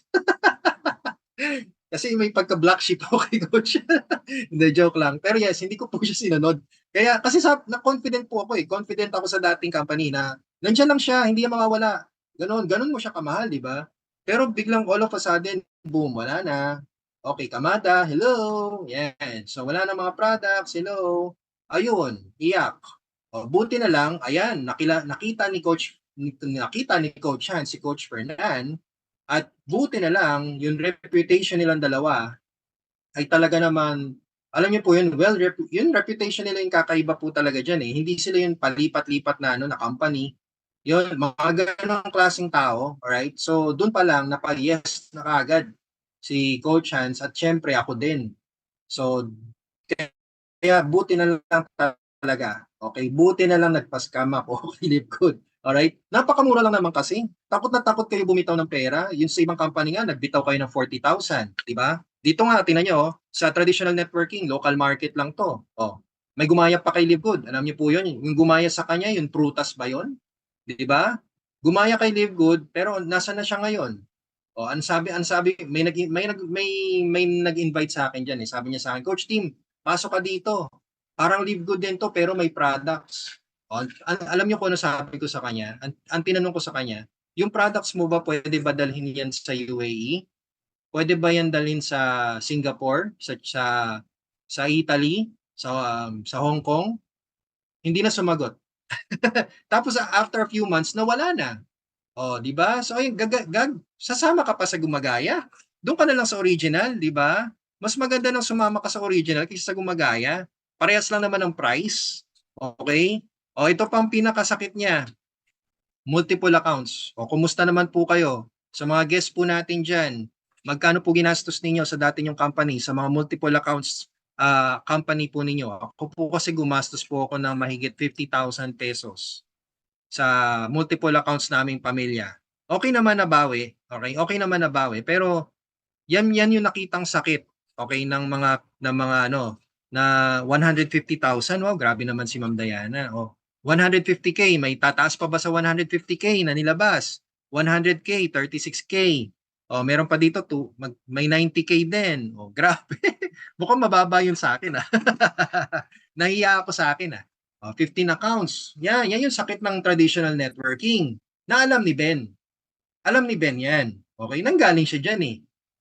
Speaker 1: Kasi may pagka-black sheep ako kay Coach. Hindi, joke lang. Pero yes, hindi ko po siya sinunod. Kaya, kasi na-confident po ako eh. Confident ako sa dating company na nandiyan lang siya, hindi niya mawawala. Ganon mo siya kamahal, di ba? Pero biglang all of a sudden, boom, wala na. Okay, Kamada, hello. Yan. So, wala na mga products, hello. Ayun, iyak. Buti na lang, ayan, nakita ni Coach Han, si Coach Fernan, at buti na lang, yung reputation nilang dalawa ay talaga naman, alam niyo po yun, yung reputation nila yung kakaiba po talaga dyan eh. Hindi sila yung palipat-lipat na company. Yun, mga ganong klaseng tao, alright? So, dun pa lang, yes na kagad si Coach Hans at syempre ako din. So, kaya buti na lang talaga. Okay, buti na lang nagpa-scam ako kay Livegood. Alright? Napakamura lang naman kasi. Takot na takot kayo bumitaw ng pera. Yung sa ibang company nga, nagbitaw kayo ng 40,000. Diba? Dito nga, tinan nyo, sa traditional networking, local market lang to. May gumaya pa kay Livegood. Alam niyo po yun. Yung gumaya sa kanya, yung prutas ba yun? Diba? Gumaya kay Livegood, pero nasa na siya ngayon? Ang sabi, may nag-invite sa akin diyan eh. Sabi niya sa akin, Coach Tim, pasok ka dito. Parang Livegood din to, pero may products. Alam niyo kung ano sabi ko sa kanya? Ang tinanong ko sa kanya, yung products mo ba pwede ba dalhin yan sa UAE? Pwede ba yan dalhin sa Singapore, sa Italy, sa Hong Kong? Hindi na sumagot. Tapos after a few months, nawala na. Di ba? So ayun, sasama ka pa sa gumagaya. Doon ka na lang sa original, di ba? Mas maganda nang sumama ka sa original kaysa sa gumagaya. Parehas lang naman ang price. Okay? Ito pang pinakasakit niya. Multiple accounts. Kumusta naman po kayo? Sa mga guests po natin dyan, magkano po ginastos ninyo sa dati nyong company, sa mga multiple accounts company po ninyo? Ako po kasi gumastos po ako ng mahigit 50,000 pesos sa multiple accounts naming pamilya. Okay naman nabawi, pero yan yung nakitang sakit, okay, ng mga na 150,000. Wow, grabe naman si Ma'am Diana. 150k, may tataas pa ba sa 150k na nilabas? 100k, 36k. Meron pa dito may 90k din. Grabe. Mukhang mababa yun sa akin Nahiya ako sa akin 15 accounts. Yan yung sakit ng traditional networking na alam ni Ben. Alam ni Ben yan. Okay, nanggaling siya dyan eh.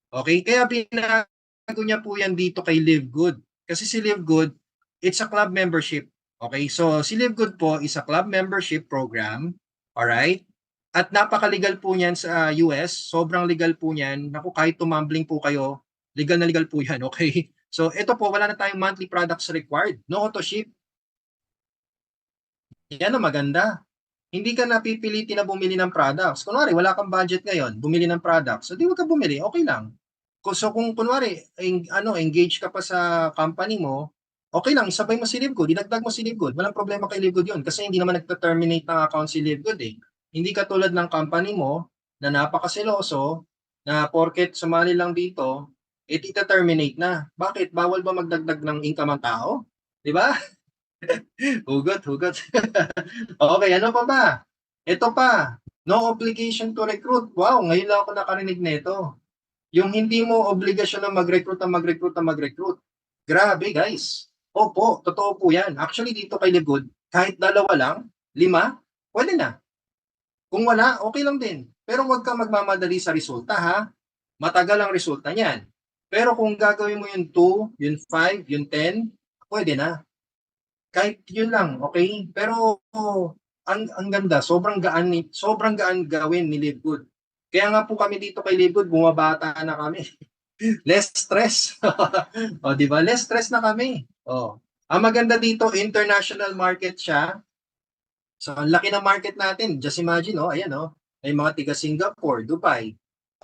Speaker 1: Okay, kaya binago niya po yan dito kay Livegood. Kasi si Livegood, it's a club membership. Okay, so si Livegood po is a club membership program. Alright? At napaka-legal po niyan sa US. Sobrang legal po niyan. Naku, kahit tumambling po kayo, legal na legal po yan. Okay? So ito po, wala na tayong monthly products required. No auto ship. Yan ang maganda. Hindi ka napipilitin na bumili ng products. Kunwari, wala kang budget ngayon, bumili ng products. So, di wag ka bumili, okay lang. So, kung kunwari, engage ka pa sa company mo, okay lang, isabay mo si Livegood, dinagdag mo si Livegood. Walang problema kay Livegood yun kasi hindi naman nagta-terminate ng account si Livegood eh. Hindi katulad ng company mo na napakasiloso, na porket sumali lang dito, ita-terminate na. Bakit? Bawal ba magdagdag ng income ang tao? Di ba? Hugot, hugot. Okay, ano pa ba? Ito pa, no obligation to recruit. Wow, ngayon lang ako nakarinig nito. Yung hindi mo obligasyon na mag-recruit na mag-recruit na mag-recruit. Grabe, guys. Opo, totoo po yan. Actually, dito kay Livegood, kahit dalawa lang, 5, pwede na. Kung wala, okay lang din. Pero huwag kang magmamadali sa resulta, ha? Matagal ang resulta niyan. Pero kung gagawin mo yung 2, yung 5, yung 10, pwede na. Kahit yun lang, okay? Pero ang ganda, sobrang gaan gawin ni Livegood. Kaya nga po kami dito kay Livegood, bumabata na kami. Less stress. O, di ba? Less stress na kami. O. Ang maganda dito, international market siya. So, ang laki ng market natin. Just imagine, oh, ayan, oh. May mga tiga Singapore, Dubai,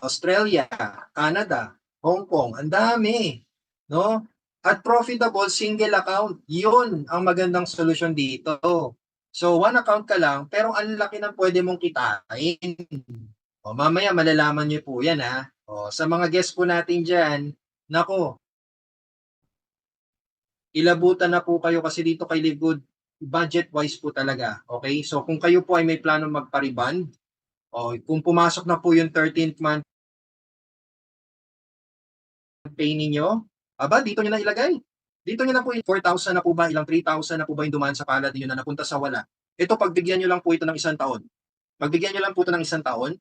Speaker 1: Australia, Canada, Hong Kong. Ang dami. No? At profitable single account. Yun ang magandang solusyon dito. So, one account ka lang, pero ang laki ng pwede mong kitain. O, mamaya malalaman niyo po yan, ha? O, sa mga guests po natin dyan, nako, ilabutan na po kayo kasi dito kay Livegood, budget-wise po talaga. Okay? So, kung kayo po ay may plano magpa-reband, o kung pumasok na po yung 13th month pay ninyo, aba, dito nyo na ilagay. Dito nyo na po, 4,000 na po ba, ilang 3,000 na po ba yung dumaan sa palad nyo na napunta sa wala. Ito, pagbigyan nyo lang po ito ng 1 taon. Pagbigyan nyo lang po ito ng 1 taon,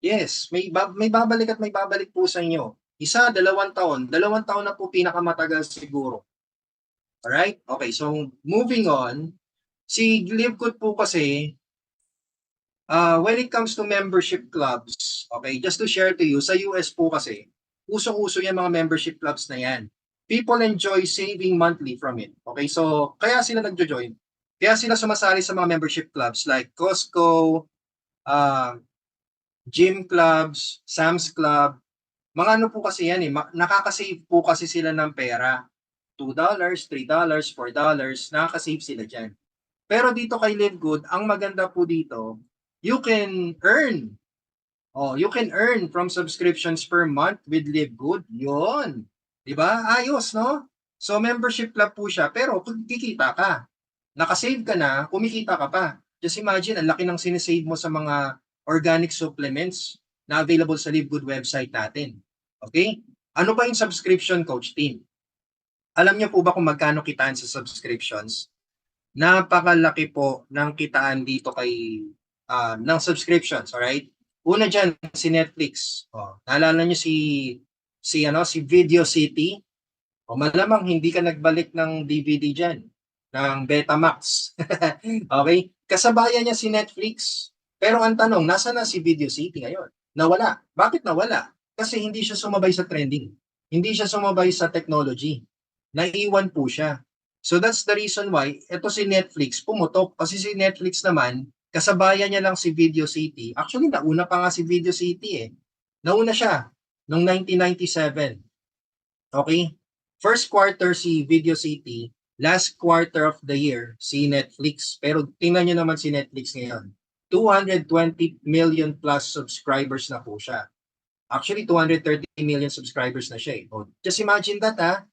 Speaker 1: yes, may babalik at may babalik po sa inyo. 1, 2 taon. 2 taon na po pinakamatagal siguro. Alright? Okay, so moving on, si Livegood po kasi, when it comes to membership clubs, okay, just to share to you, sa US po kasi, usong-uso yung mga membership clubs na yan. People enjoy saving monthly from it. Okay, so kaya sila nagjo-join. Kaya sila sumasali sa mga membership clubs like Costco, gym clubs, Sam's Club. Mga ano po kasi yan eh, nakakasave po kasi sila ng pera. $2, $3, $4, nakakasave sila dyan. Pero dito kay Livegood, ang maganda po dito, you can earn. Oh, you can earn from subscriptions per month with Livegood. Yun. Diba? Ayos, no? So, membership club po siya, pero kikita ka. Nakasave ka na, kumikita ka pa. Just imagine, ang laki ng sinisave mo sa mga organic supplements na available sa Livegood website natin. Okay? Ano ba yung subscription, Coach Team? Alam niyo po ba kung magkano kitaan sa subscriptions? Napakalaki po ng kitaan dito kay ng subscriptions, alright? Una dyan, si Netflix. Oh, naalala niyo si Video City? O malamang hindi ka nagbalik ng DVD dyan, ng Betamax. Okay? Kasabayan niya si Netflix. Pero ang tanong, nasa na si Video City ngayon? Nawala. Bakit nawala? Kasi hindi siya sumabay sa trending. Hindi siya sumabay sa technology. Naiwan po siya. So that's the reason why ito si Netflix pumutok. Kasi si Netflix naman, kasabayan niya lang si Video City. Actually, nauna pa nga si Video City eh. Nauna siya noong 1997. Okay? First quarter si Video City, last quarter of the year si Netflix. Pero tingnan niyo naman si Netflix ngayon. 220 million plus subscribers na po siya. Actually, 230 million subscribers na siya eh. Oh, just imagine that ha.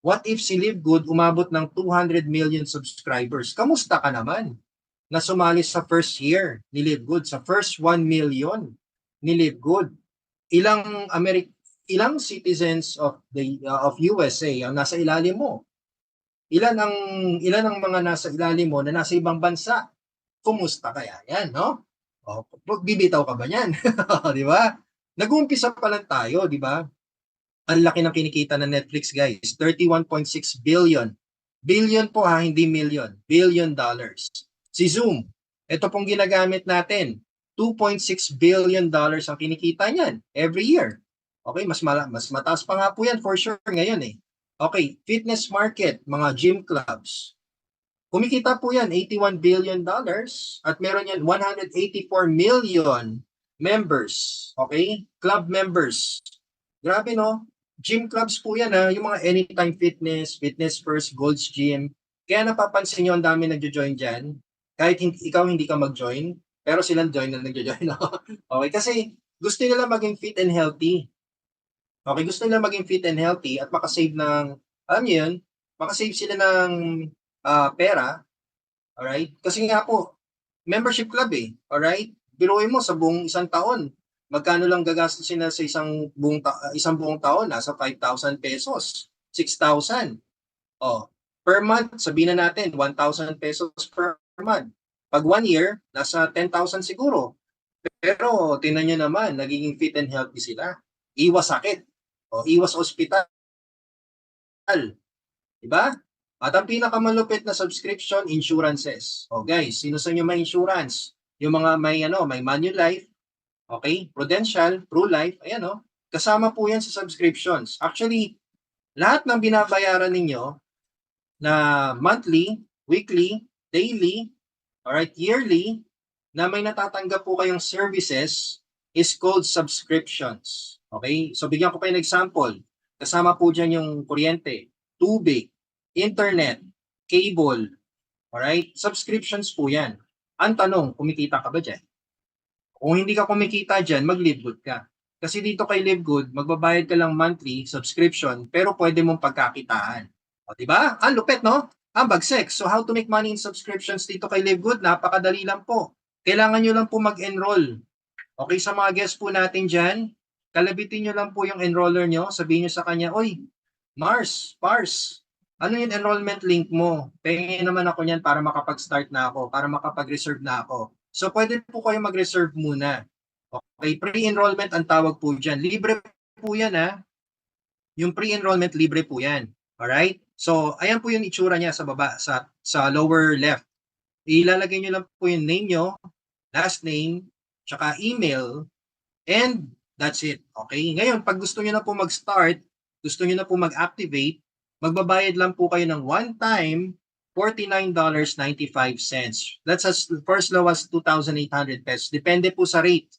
Speaker 1: What if si Livegood umabot ng 200 million subscribers? Kamusta ka naman na sumali sa first year ni Livegood, sa first 1 million ni Livegood? Ilang citizens of USA ang nasa ilalim mo? Ilan ang mga nasa ilalim mo na nasa ibang bansa? Kumusta kaya yan, no? O, bibitaw ka ba niyan? Di ba? Nag-uumpisa pa lang tayo, di ba? Ang laki ng kinikita ng Netflix, guys. 31.6 billion. Billion po ha, hindi million. $billion. Si Zoom, ito pong ginagamit natin. $2.6 billion ang kinikita niyan every year. Okay, mas mataas pa nga po yan for sure ngayon eh. Okay, fitness market, mga gym clubs. Kumikita po yan, $81 billion at meron yan 184 million members. Okay? Club members. Grabe no? Gym clubs po yan ha, yung mga Anytime Fitness, Fitness First, Gold's Gym. Kaya napapansin nyo ang dami nagjo-join dyan. Kahit ikaw hindi ka mag-join, pero silang join na nagjo-join. Okay, kasi gusto nila maging fit and healthy. Okay, gusto nila maging fit and healthy at makasave ng, alam nyo yun, makasave sila ng pera, alright? Kasi nga po, membership club eh, alright? Biruin mo sa buong isang taon, magkano lang gagastusin na sa isang buong taon, nasa 5,000 pesos, 6,000. Oh, per month, sabihin na natin, 1,000 pesos per month. Pag 1 year, nasa 10,000 siguro. Pero tingnan nyo naman, nagiging fit and healthy sila. Iwas sakit. O, iwas ospital. Diba? At ang pinakamalupit na subscription, insurances. O guys, sino sa inyo may insurance? Yung mga may Manulife, okay? Prudential, PruLife, ayan o. Kasama po yan sa subscriptions. Actually, lahat ng binabayaran ninyo na monthly, weekly, daily, alright, yearly, na may natatanggap po kayong services is called subscriptions. Okay? So bigyan ko pa yung example. Kasama po dyan yung kuryente, tubig, internet, cable, alright? Subscriptions po yan. Ang tanong, kumikita ka ba dyan? Kung hindi ka kumikita dyan, mag-Live Good ka. Kasi dito kay Live Good, magbabayad ka lang monthly subscription, pero pwede mong pagkakitaan. O, diba? Ang lupet, no? Ang bagsek. So, how to make money in subscriptions dito kay Live Good? Napakadali lang po. Kailangan nyo lang po mag-enroll. Okay, sa mga guests po natin dyan, kalabitin nyo lang po yung enroller nyo. Sabihin nyo sa kanya, oy, Pars, ano yung enrollment link mo? Pengin naman ako niyan para makapag-start na ako, para makapag-reserve na ako. So, pwede po kayo mag-reserve muna. Okay, pre-enrollment ang tawag po dyan. Libre po yan, ha? Yung pre-enrollment, libre po yan. Alright? So, ayan po yung itsura niya sa baba, sa lower left. Ilalagay nyo lang po yung name nyo, last name, tsaka email, and that's it. Okay? Ngayon, pag gusto nyo na po mag-start, gusto nyo na po mag-activate, magbabayad lang po kayo ng one-time $49.95. That's as first low as 2,800 pesos. Depende po sa rate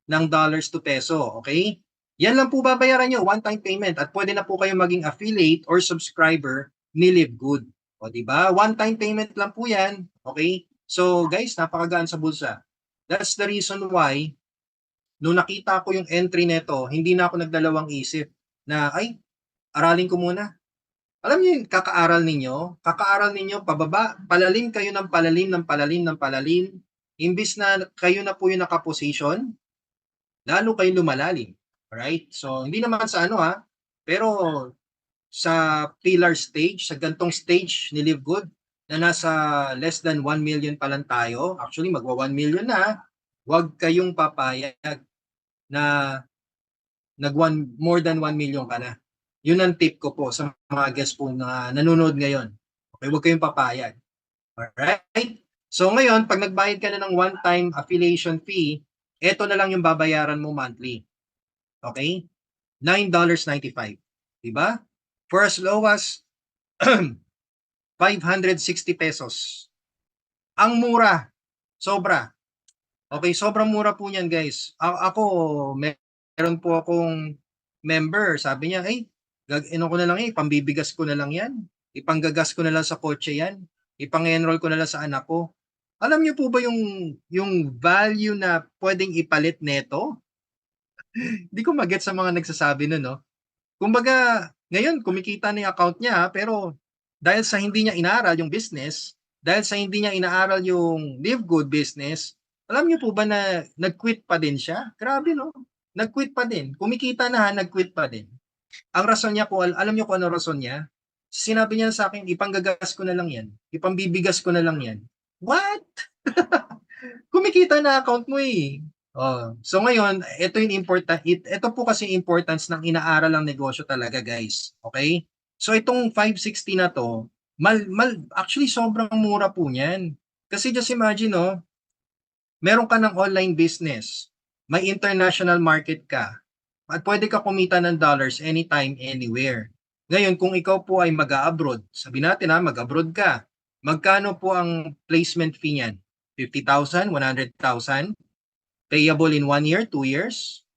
Speaker 1: ng dollars to peso. Okay? Yan lang po babayaran nyo, one-time payment. At pwede na po kayo maging affiliate or subscriber ni Live Good. O, diba? One-time payment lang po yan. Okay? So, guys, napakagaan sa bulsa. That's the reason why, nung nakita ko yung entry neto, hindi na ako nagdalawang isip na, ay, aralin ko muna. Alam niyo yung kakaaral ninyo, pababa, palalim kayo ng palalim. Imbis na kayo na po yung nakaposition, lalo kayo lumalalim. Alright? So, hindi naman sa pero sa pillar stage, sa gantong stage ni Live Good, na nasa less than 1 million pa lang tayo, actually magwa 1 million na, huwag kayong papayag na more than 1 million ka na. Yun ang tip ko po sa mga guests po na nanonood ngayon. Okay, huwag kayong papayag. Alright? So ngayon, pag nagbayad ka na ng one-time affiliation fee, eto na lang yung babayaran mo monthly. Okay? $9.95. Diba? For as low as 560 pesos. Ang mura. Sobra. Okay, sobrang mura po niyan, guys. Ako, meron po akong member. Sabi niya, ko na lang pambibigas ko na lang yan. Ipanggagas ko na lang sa kotse yan. Ipang-enroll ko na lang sa anak ko. Alam niyo po ba yung value na pwedeng ipalit neto? Hindi ko maget sa mga nagsasabi nun, no? Kumbaga, ngayon, kumikita na yung account niya, pero dahil sa hindi niya inaaral yung business, dahil sa hindi niya inaaral yung Live Good business, alam niyo po ba na nag-quit pa din siya? Grabe, no? Nag-quit pa din. Kumikita na nag-quit pa din. Ang rason niya po, alam niyo kung ano rason niya? Sinabi niya sa akin, ipanggagas ko na lang yan. Ipambibigas ko na lang yan. What? Kumikita na account mo eh. Oh, so ngayon, ito po kasi importance ng inaaral ng negosyo talaga, guys. Okay? So itong 560 na to, actually sobrang mura po niyan. Kasi just imagine, meron ka ng online business, may international market ka, at pwede ka kumita ng dollars anytime, anywhere. Ngayon, kung ikaw po ay mag-abroad, sabi natin mag-abroad ka, magkano po ang placement fee niyan? 50,000, 100,000? Payable in 1 year, 2 years?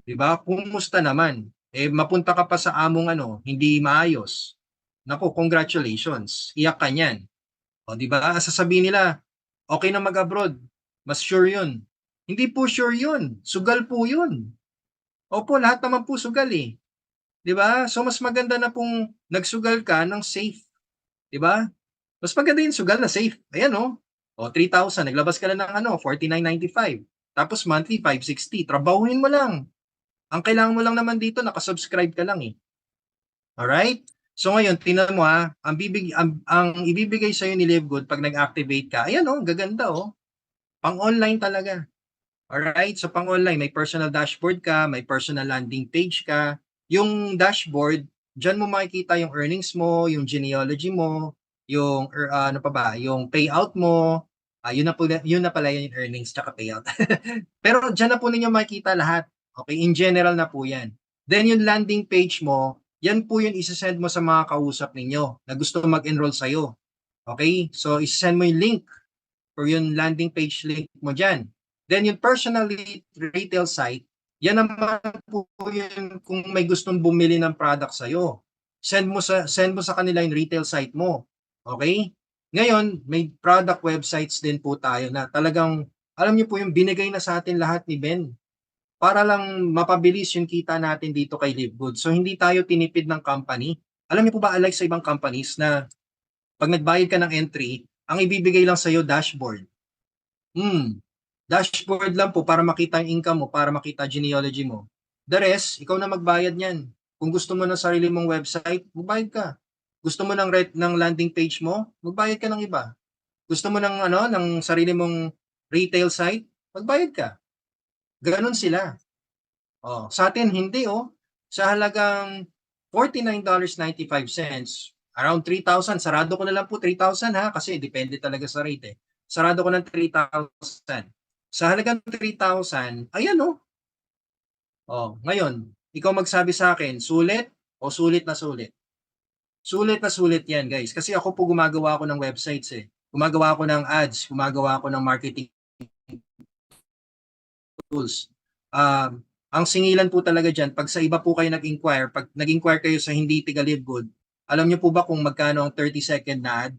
Speaker 1: Diba? Kumusta naman? Mapunta ka pa sa among hindi maayos. Naku, congratulations. Iyak ka niyan. O, diba? Sasabihin nila, okay na mag-abroad. Mas sure yun. Hindi po sure yun. Sugal po yun. Opo, lahat naman po sugal eh. 'Di ba? So mas maganda na pong nagsugal ka ng safe. 'Di ba? Mas maganda yung sugal na safe. Ayan oh. O 3,000, naglabas ka na ng ano, 49.95. Tapos monthly 560. Trabahuhin mo lang. Ang kailangan mo lang naman dito, nakasubscribe ka lang eh. Alright? So ngayon, tingnan mo ang ibibigay sa'yo ni Livegood pag nag-activate ka, ayan oh, gaganda oh. Pang-online talaga. Alright? So pang-online, may personal dashboard ka, may personal landing page ka. Yung dashboard, dyan mo makikita yung earnings mo, yung genealogy mo, yung ano pa ba, yung payout mo. Yun na pala yung earnings tsaka payout. Pero dyan na po ninyo makikita lahat. Okay, in general na po yan. Then yung landing page mo, yan po yung isa-send mo sa mga kausap ninyo na gusto mag-enroll sa'yo. Okay, so isa-send mo yung link or yung landing page link mo dyan. Then yung personal retail site, yan naman po yun kung may gustong bumili ng product sa'yo. Send mo sa kanila yung retail site mo. Okay? Ngayon, may product websites din po tayo na talagang, alam niyo po yung binigay na sa atin lahat ni Ben para lang mapabilis yung kita natin dito kay Livegood. So hindi tayo tinipid ng company. Alam niyo po ba, unlike sa ibang companies na pag nagbayad ka ng entry, ang ibibigay lang sa'yo dashboard. Dashboard lang po para makita yung income mo, para makita genealogy mo. The rest, ikaw na magbayad niyan. Kung gusto mo ng sarili mong website, magbayad ka. Gusto mo ng landing page mo, magbayad ka ng iba. Gusto mo ng sarili mong retail site, magbayad ka. Ganon sila. Oh, sa atin hindi oh. Sa halagang $49.95, around 3,000, sarado ko na lang po 3,000 ha, kasi depende talaga sa rate eh. Sarado ko ng 3,000. Sa halagang 3,000, ayan oh. Oh, ngayon, ikaw magsabi sa akin, sulit o sulit na sulit? Sulit na sulit yan guys, kasi ako po gumagawa ako ng websites eh. Gumagawa ako ng ads, gumagawa ako ng marketing tools. Ang singilan po talaga dyan, pag sa iba po kayo nag-inquire, pag nag-inquire kayo sa hindi tiga Livegood, alam niyo po ba kung magkano ang 30-second na ad?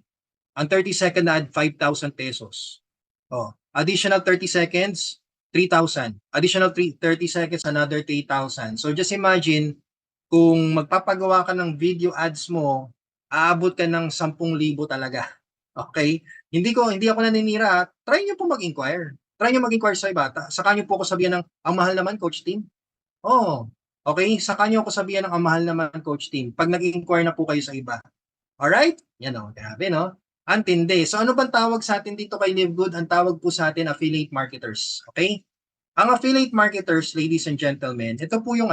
Speaker 1: Ang 30-second na ad, 5,000 pesos. Oh, additional 30 seconds, 3,000. Additional 30 seconds, another 3,000. So just imagine, kung magpapagawa ka ng video ads mo, aabot ka ng 10,000 talaga. Okay? Hindi ako naninira. Try niyo po mag-inquire. Try niyo mag-inquire sa iba. Saka niyo po ako sabihan ng, ang mahal naman, Coach Tim. Oh, okay? Saka niyo ako sabihan ng, ang mahal naman, Coach Tim. Pag nag-inquire na po kayo sa iba. Alright? Yan o, grabe no? Antindi. So ano bang tawag sa atin dito kay Livegood? Ang tawag po sa atin, affiliate marketers. Okay? Ang affiliate marketers, ladies and gentlemen, ito po yung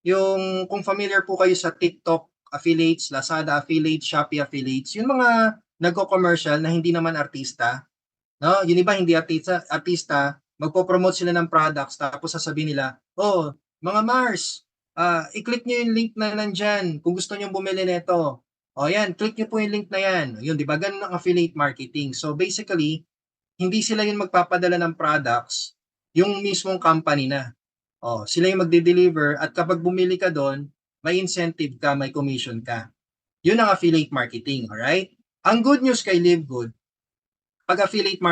Speaker 1: yung kung familiar po kayo sa TikTok affiliates, Lazada affiliates, Shopee affiliates, yung mga nagko-commercial na hindi naman artista, no? Yung iba hindi artista, magpo-promote sila ng products tapos sasabihin nila, "Oh, mga Mars, i-click niyo yung link na nandiyan kung gusto niyo bumili nito." O yan, click niyo po yung link na yan. Yun, di ba? Ganun ang affiliate marketing. So basically, hindi sila yung magpapadala ng products, yung mismong company na. Oh, sila yung magde-deliver at kapag bumili ka doon, may incentive ka, may commission ka. Yun ang affiliate marketing, alright? Ang good news kay Livegood, pag affiliate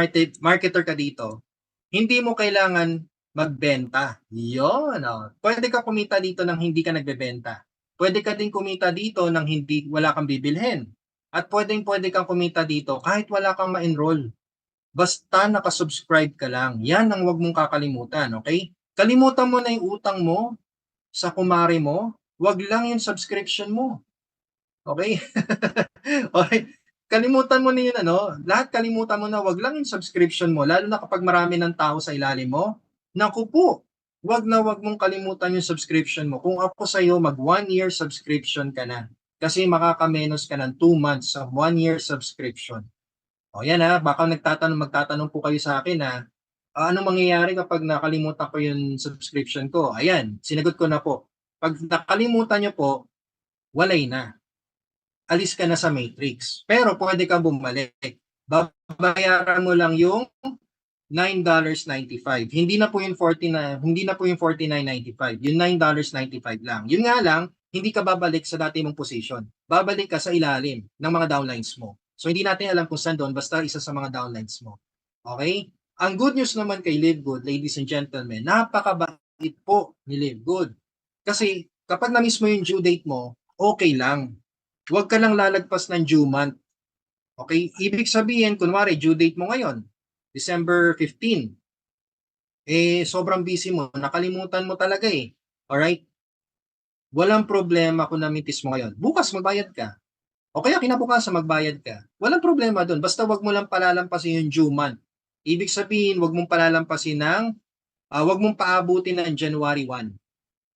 Speaker 1: marketer ka dito, hindi mo kailangan magbenta. Yun, oh. Pwede ka kumita dito nang hindi ka nagbebenta. Pwede ka din kumita dito nang wala kang bibilhin. At pwede kang kumita dito kahit wala kang ma-enroll. Basta nakasubscribe ka lang. Yan ang wag mong kakalimutan, okay? Kalimutan mo na yung utang mo sa kumare mo. Wag lang yung subscription mo. Okay? Okay? Kalimutan mo na yun, lahat kalimutan mo na, wag lang yung subscription mo, lalo na kapag marami ng tao sa ilalim mo. Naku po, wag na wag mong kalimutan yung subscription mo. Kung ako sa iyo, mag 1 year subscription ka na. Kasi makakamenos ka ng 2 months sa 1 year subscription. O yan baka magtatanong po kayo sa akin anong mangyayari kapag nakalimutan ko yung subscription ko? Ayan, sinagot ko na po. Pag nakalimutan nyo po, walay na. Alis ka na sa matrix. Pero pwede kang bumalik. Babayaran mo lang yung $9.95. Hindi na po yung $49.95. Yung $9.95 lang. Yun nga lang, hindi ka babalik sa dati mong position. Babalik ka sa ilalim ng mga downlines mo. So hindi natin alam kung saan doon, basta isa sa mga downlines mo. Okay? Ang good news naman kay Livegood, ladies and gentlemen, napakabait po ni Livegood. Kasi kapag na-miss mo yung due date mo, okay lang. Huwag ka lang lalagpas ng due month. Okay? Ibig sabihin, kunwari, due date mo ngayon, December 15. Sobrang busy mo, nakalimutan mo talaga eh. Alright? Walang problema kung namitis mo ngayon. Bukas magbayad ka. O kaya kinabukasan magbayad ka. Walang problema doon. Basta wag mo lang palalampasin yung due month. Ibig sabihin, wag mong palalampasin wag mong paabutin ng January 1.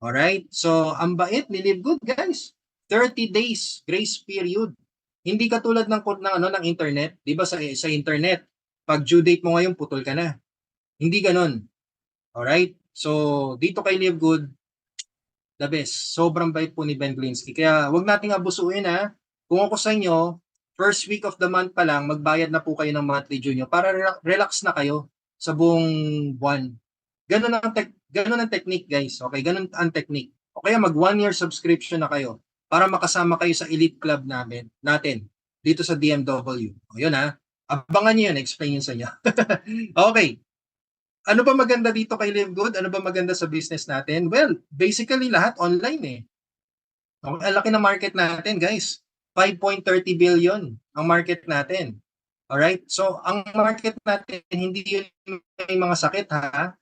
Speaker 1: Alright? So, ang bait ni Live Good, guys. 30 days grace period. Hindi katulad ng internet. Di ba sa internet, pag due date mo ngayon, putol ka na. Hindi ganon. Alright? So, dito kay Live Good, the best. Sobrang bait po ni Ben Glinsky. Kaya wag nating abusuin ha. Kung ako sa inyo, first week of the month pa lang, magbayad na po kayo ng monthly due nyo para relax na kayo sa buong buwan. Ganun ang technique, guys. Okay, ganun ang technique. O kaya mag 1-year subscription na kayo para makasama kayo sa elite club natin dito sa DMW. O yun ha. Abangan nyo yun, explain yun sa inyo. Okay. Ano ba maganda dito kay Live Good? Ano ba maganda sa business natin? Well, basically lahat online eh. Okay, ang laki ng market natin, guys. 5.30 billion ang market natin. Alright? So, ang market natin, hindi yun may mga sakit, ha?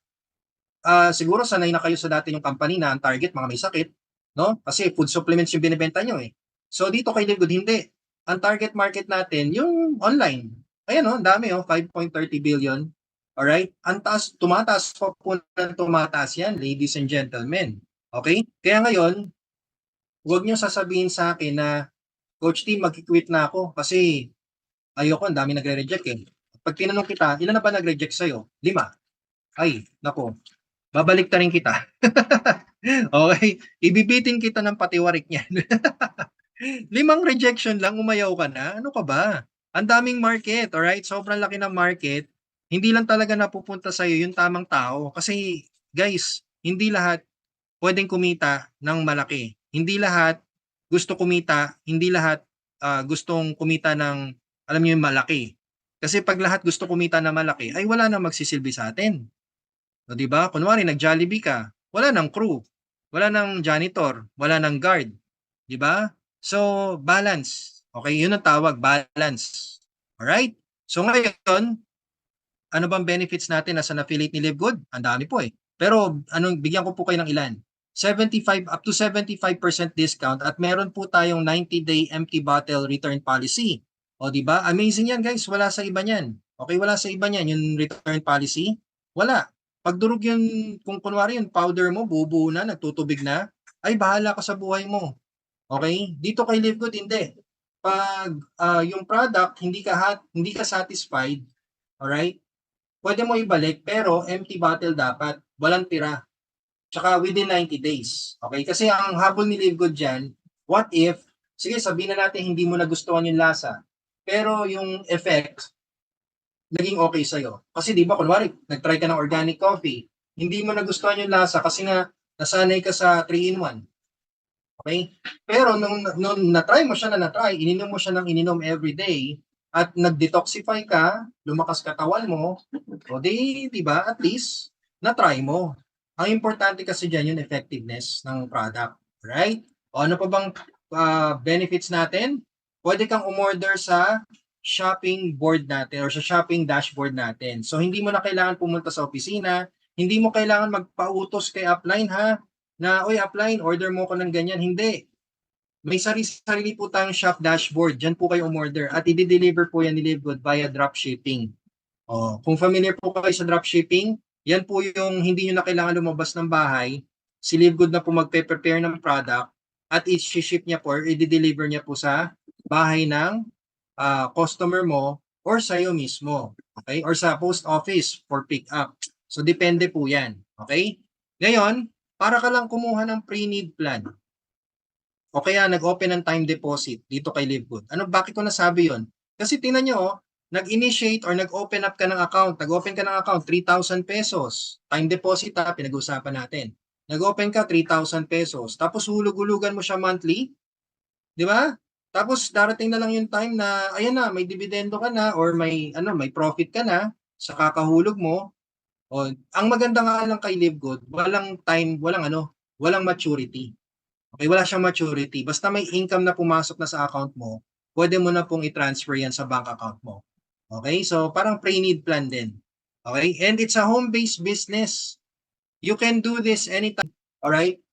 Speaker 1: Siguro sanay na kayo sa dati yung company na ang target, mga may sakit, no? Kasi food supplements yung binibenta nyo, eh. So, dito kay Live Good, hindi. Ang target market natin, yung online. Ayan, ang dami, 5.30 billion. Alright? Ang taas, tumataas pa po ng tumataas yan, ladies and gentlemen. Okay? Kaya ngayon, huwag niyo sasabihin sa akin na, Coach T, mag-quit na ako kasi ayoko, ang dami nagre-reject eh. Pag tinanong kita, ilan na ba nag-reject sa'yo? 5. Ay, nako, babalik ta rin kita. Okay? Ibibitin kita ng patiwarik niyan. 5 rejection lang, umayaw ka na? Ano ka ba? Ang daming market, alright? Sobrang laki ng market. Hindi lang talaga napupunta sa'yo yung tamang tao. Kasi, guys, hindi lahat pwedeng kumita ng malaki. Hindi lahat gusto kumita, hindi lahat gustong kumita ng, alam niyo yung malaki. Kasi pag lahat gusto kumita na malaki, ay wala na magsisilbi sa atin. O, di ba? Kunwari, nag-Jollibee ka, wala nang crew, wala nang janitor, wala nang guard. Di ba? So, balance. Okay, yun ang tawag, balance. Alright? So ngayon, ano bang benefits natin as an affiliate ni Live Good? Ang dami po eh. Pero bigyan ko po kayo ng ilan. 75 up to 75% discount at meron po tayong 90-day empty bottle return policy. O di ba? Amazing yan, guys. Wala sa iba niyan. Okay, wala sa iba niyan yung return policy. Wala. Pag durog yun, kung kunwari yung powder mo, bubuo na, nagtutubig na, ay bahala ka sa buhay mo. Okay? Dito kay Live Good, hindi. Pag yung product hindi ka satisfied, alright? Pwede mo ibalik pero empty bottle dapat, walang tira. Tsaka within 90 days. Okay? Kasi ang habol ni Live Good dyan, what if, sige sabihin na natin hindi mo nagustuhan yung lasa, pero yung effect, naging okay sa'yo. Kasi di ba, kunwari, nag-try ka ng organic coffee, hindi mo nagustuhan yung lasa kasi nga, nasanay ka sa 3-in-1. Okay? Pero nung na-try mo siya ininom mo siya ng ininom every day, at nag-detoxify ka, lumakas katawan mo, o di ba, at least, na-try mo. Ang importante kasi dyan yung effectiveness ng product. Right? O ano pa bang benefits natin? Pwede kang umorder sa shopping board natin or sa shopping dashboard natin. So, hindi mo na kailangan pumunta sa opisina, hindi mo kailangan magpautos kay upline ha, na, oy upline, order mo ko ng ganyan. Hindi. May sarili po tayong shop dashboard. Diyan po kayo umorder at i-deliver po yan ni Live Good via dropshipping. Kung familiar po kayo sa dropshipping, yan po yung hindi nyo na kailangan lumabas ng bahay. Si Live Good na po magpe-prepare ng product at i-ship niya po or i-deliver niya po sa bahay ng customer mo or sa iyo mismo. Okay? Or sa post office for pick up. So, depende po yan. Okay? Ngayon, para ka lang kumuha ng pre-need plan o kaya nag-open ng time deposit dito kay Live Good. Bakit ko nasabi yon? Kasi tingnan nyo, nag-initiate or nag-open up ka ng account, nag-open ka ng account, 3,000 pesos. Time deposit pinag-usapan natin. Nag-open ka, 3,000 pesos. Tapos hulug-hulugan mo siya monthly. Di ba? Tapos darating na lang yung time na, ayan na, may dividendo ka na or may profit ka na sa kakahulog mo. Ang maganda nga lang kay Live Good, walang maturity. Okay, wala siyang maturity. Basta may income na pumasok na sa account mo, pwede mo na pong i-transfer yan sa bank account mo. Okay? So, parang pre-need plan din. Okay? And it's a home-based business. You can do this anytime. Alright?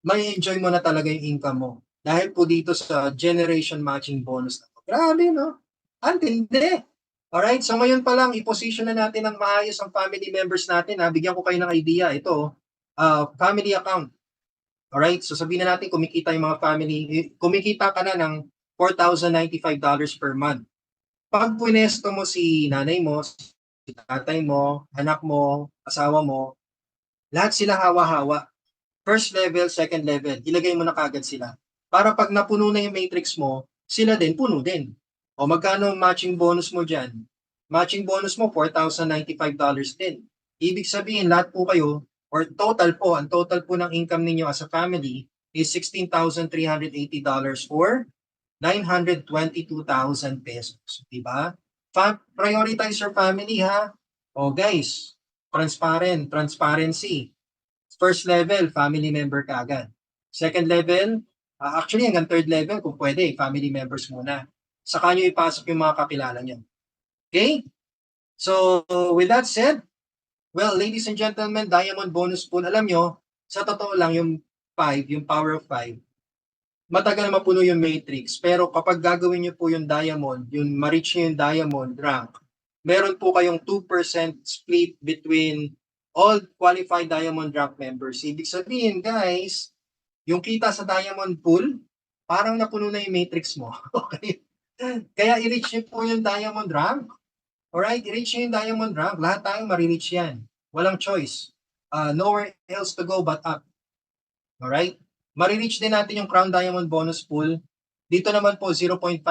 Speaker 1: May enjoy mo na talaga yung income mo. Dahil po dito sa generation matching bonus na to. Grabe, no? Antindi. Alright? So, ngayon pa lang, i-position na natin ang maayos ang family members natin. Bigyan ko kayo ng idea. Ito, family account. Alright? So, sabihin na natin, kumikita yung mga family, kumikita ka na ng $4,095 per month. Pag punesto mo si nanay mo, si tatay mo, anak mo, asawa mo, lahat sila hawa-hawa. First level, second level, ilagay mo na kagad sila. Para pag napuno na yung matrix mo, sila din, puno din. O magkano matching bonus mo dyan? Matching bonus mo, $4,095 din. Ibig sabihin, lahat po kayo, or total po, ang total po ng income ninyo as a family is $16,380 or 922,000 pesos. Diba? Prioritize your family, ha? O guys, transparency. First level, family member ka agad. Second level, actually hanggang third level, kung pwede, family members muna. Saka nyo ipasok yung mga kakilala nyo. Okay? So, with that said, well, ladies and gentlemen, Diamond Bonus Pool, alam nyo, sa totoo lang, yung 5, yung power of 5, matagal na mapuno yung matrix. Pero kapag gagawin nyo po yung diamond, yung ma-reach nyo yung diamond rank, meron po kayong 2% split between all qualified diamond rank members. Ibig sabihin, guys, yung kita sa diamond pool, parang napuno na yung matrix mo. Okay? Kaya i-reach nyo po yung diamond rank. Alright? I-reach nyo yung diamond rank. Lahat tayong ma-reach yan. Walang choice. Nowhere else to go but up. Alright? Marireach din natin yung Crown Diamond Bonus Pool. Dito naman po 0.5%.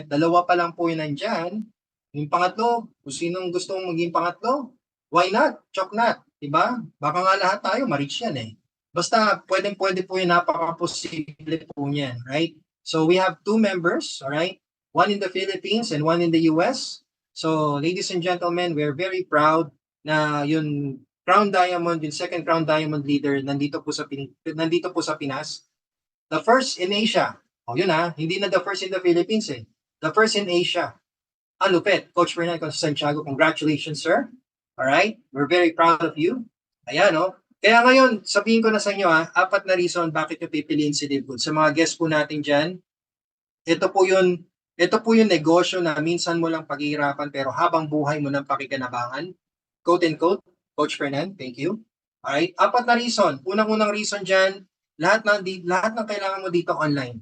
Speaker 1: Dalawa pa lang po yun nandyan. Yung pangatlo, kung sinong gustong maging pangatlo, why not? Chok not. Diba? Baka nga lahat tayo ma-reach yan eh. Basta pwede po yung napaka-posible po niyan. Right? So we have 2 members. Alright? One in the Philippines and one in the US. So ladies and gentlemen, we're very proud na yung Crown Diamond, yung second Crown Diamond leader, nandito po sa Pinas. The first in Asia. Yun hindi na the first in the Philippines eh. The first in Asia. Lupit. Coach Fernando Santiago, congratulations, sir. Alright? We're very proud of you. Ayan, Kaya ngayon, sabihin ko na sa inyo, 4 na reason bakit nyo pipiliin si Live Good. Sa mga guests po natin dyan, ito po yung negosyo na minsan mo lang paghihirapan pero habang buhay mo nang pakikinabangan. Quote and quote. Coach Fernand, thank you. Alright, 4 na reason. Unang reason dyan, lahat ng kailangan mo dito online.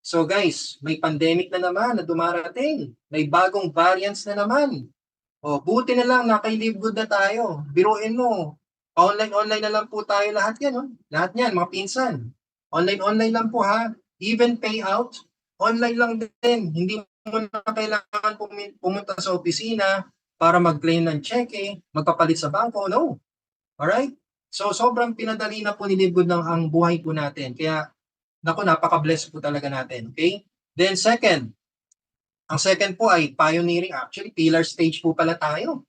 Speaker 1: So guys, may pandemic na naman na dumarating. May bagong variants na naman. Buti na lang naka-Live Good na tayo. Biruin mo. Online na lang po tayo lahat yan. Lahat yan, mga pinsan. Online lang po ha. Even payout, online lang din. Hindi mo na kailangan pumunta sa opisina para mag-claim ng cheque, magpapalit sa bangko. No. Alright? So, sobrang pinadali na po ni Live Good ang buhay po natin. Kaya, napaka-bless po talaga natin. Okay? Then second, ang second po ay pioneering. Actually, pillar stage po pala tayo.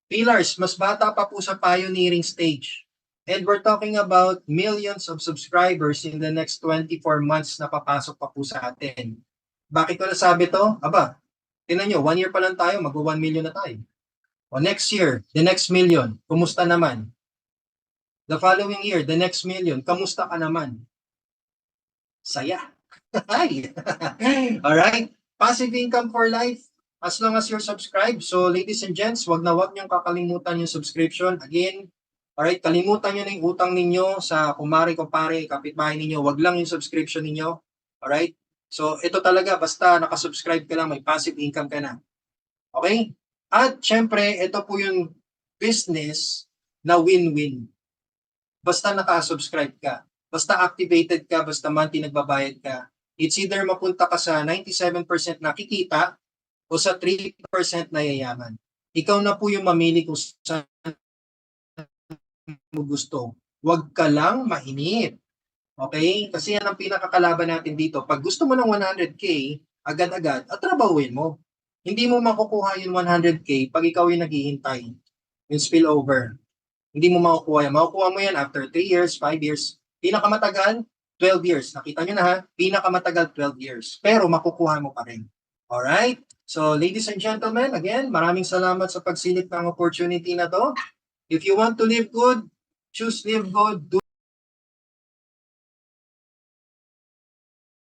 Speaker 1: Pillars, mas bata pa po sa pioneering stage. And we're talking about millions of subscribers in the next 24 months na papasok pa po sa atin. Bakit ko nasabi to? Tingnan nyo, 1 year pa lang tayo, mag-1 million na tayo. Next year, the next million, kumusta naman? The following year, the next million, kamusta ka naman? Saya. Alright? Passive income for life, as long as you're subscribed. So, ladies and gents, wag niyong kakalimutan yung subscription. Again, alright, kalimutan nyo na yung utang ninyo sa kumare, kapitbahay ninyo. Wag lang yung subscription ninyo. Alright? So, ito talaga, basta nakasubscribe ka lang, may passive income ka na. Okay? At syempre, ito po yung business na win-win. Basta nakasubscribe ka, basta activated ka, basta monthly nagbabayad ka, it's either mapunta ka sa 97% nakikita o sa 3% na yayaman. Ikaw na po yung mamili kung saan mo gusto. Huwag ka lang mainip. Okay? Kasi yan ang pinakakalaban natin dito. Pag gusto mo ng 100K, agad-agad, at trabahuin mo. Hindi mo makukuha yung 100K pag ikaw yung naghihintay. Yung spillover. Hindi mo makukuha yan. Makukuha mo yan after 3 years, 5 years. Pinakamatagal, 12 years. Nakita nyo na ha, pinakamatagal 12 years. Pero makukuha mo pa rin. Alright? So, ladies and gentlemen, again, maraming salamat sa pagsilip ng opportunity na to. If you want to live good, choose live good.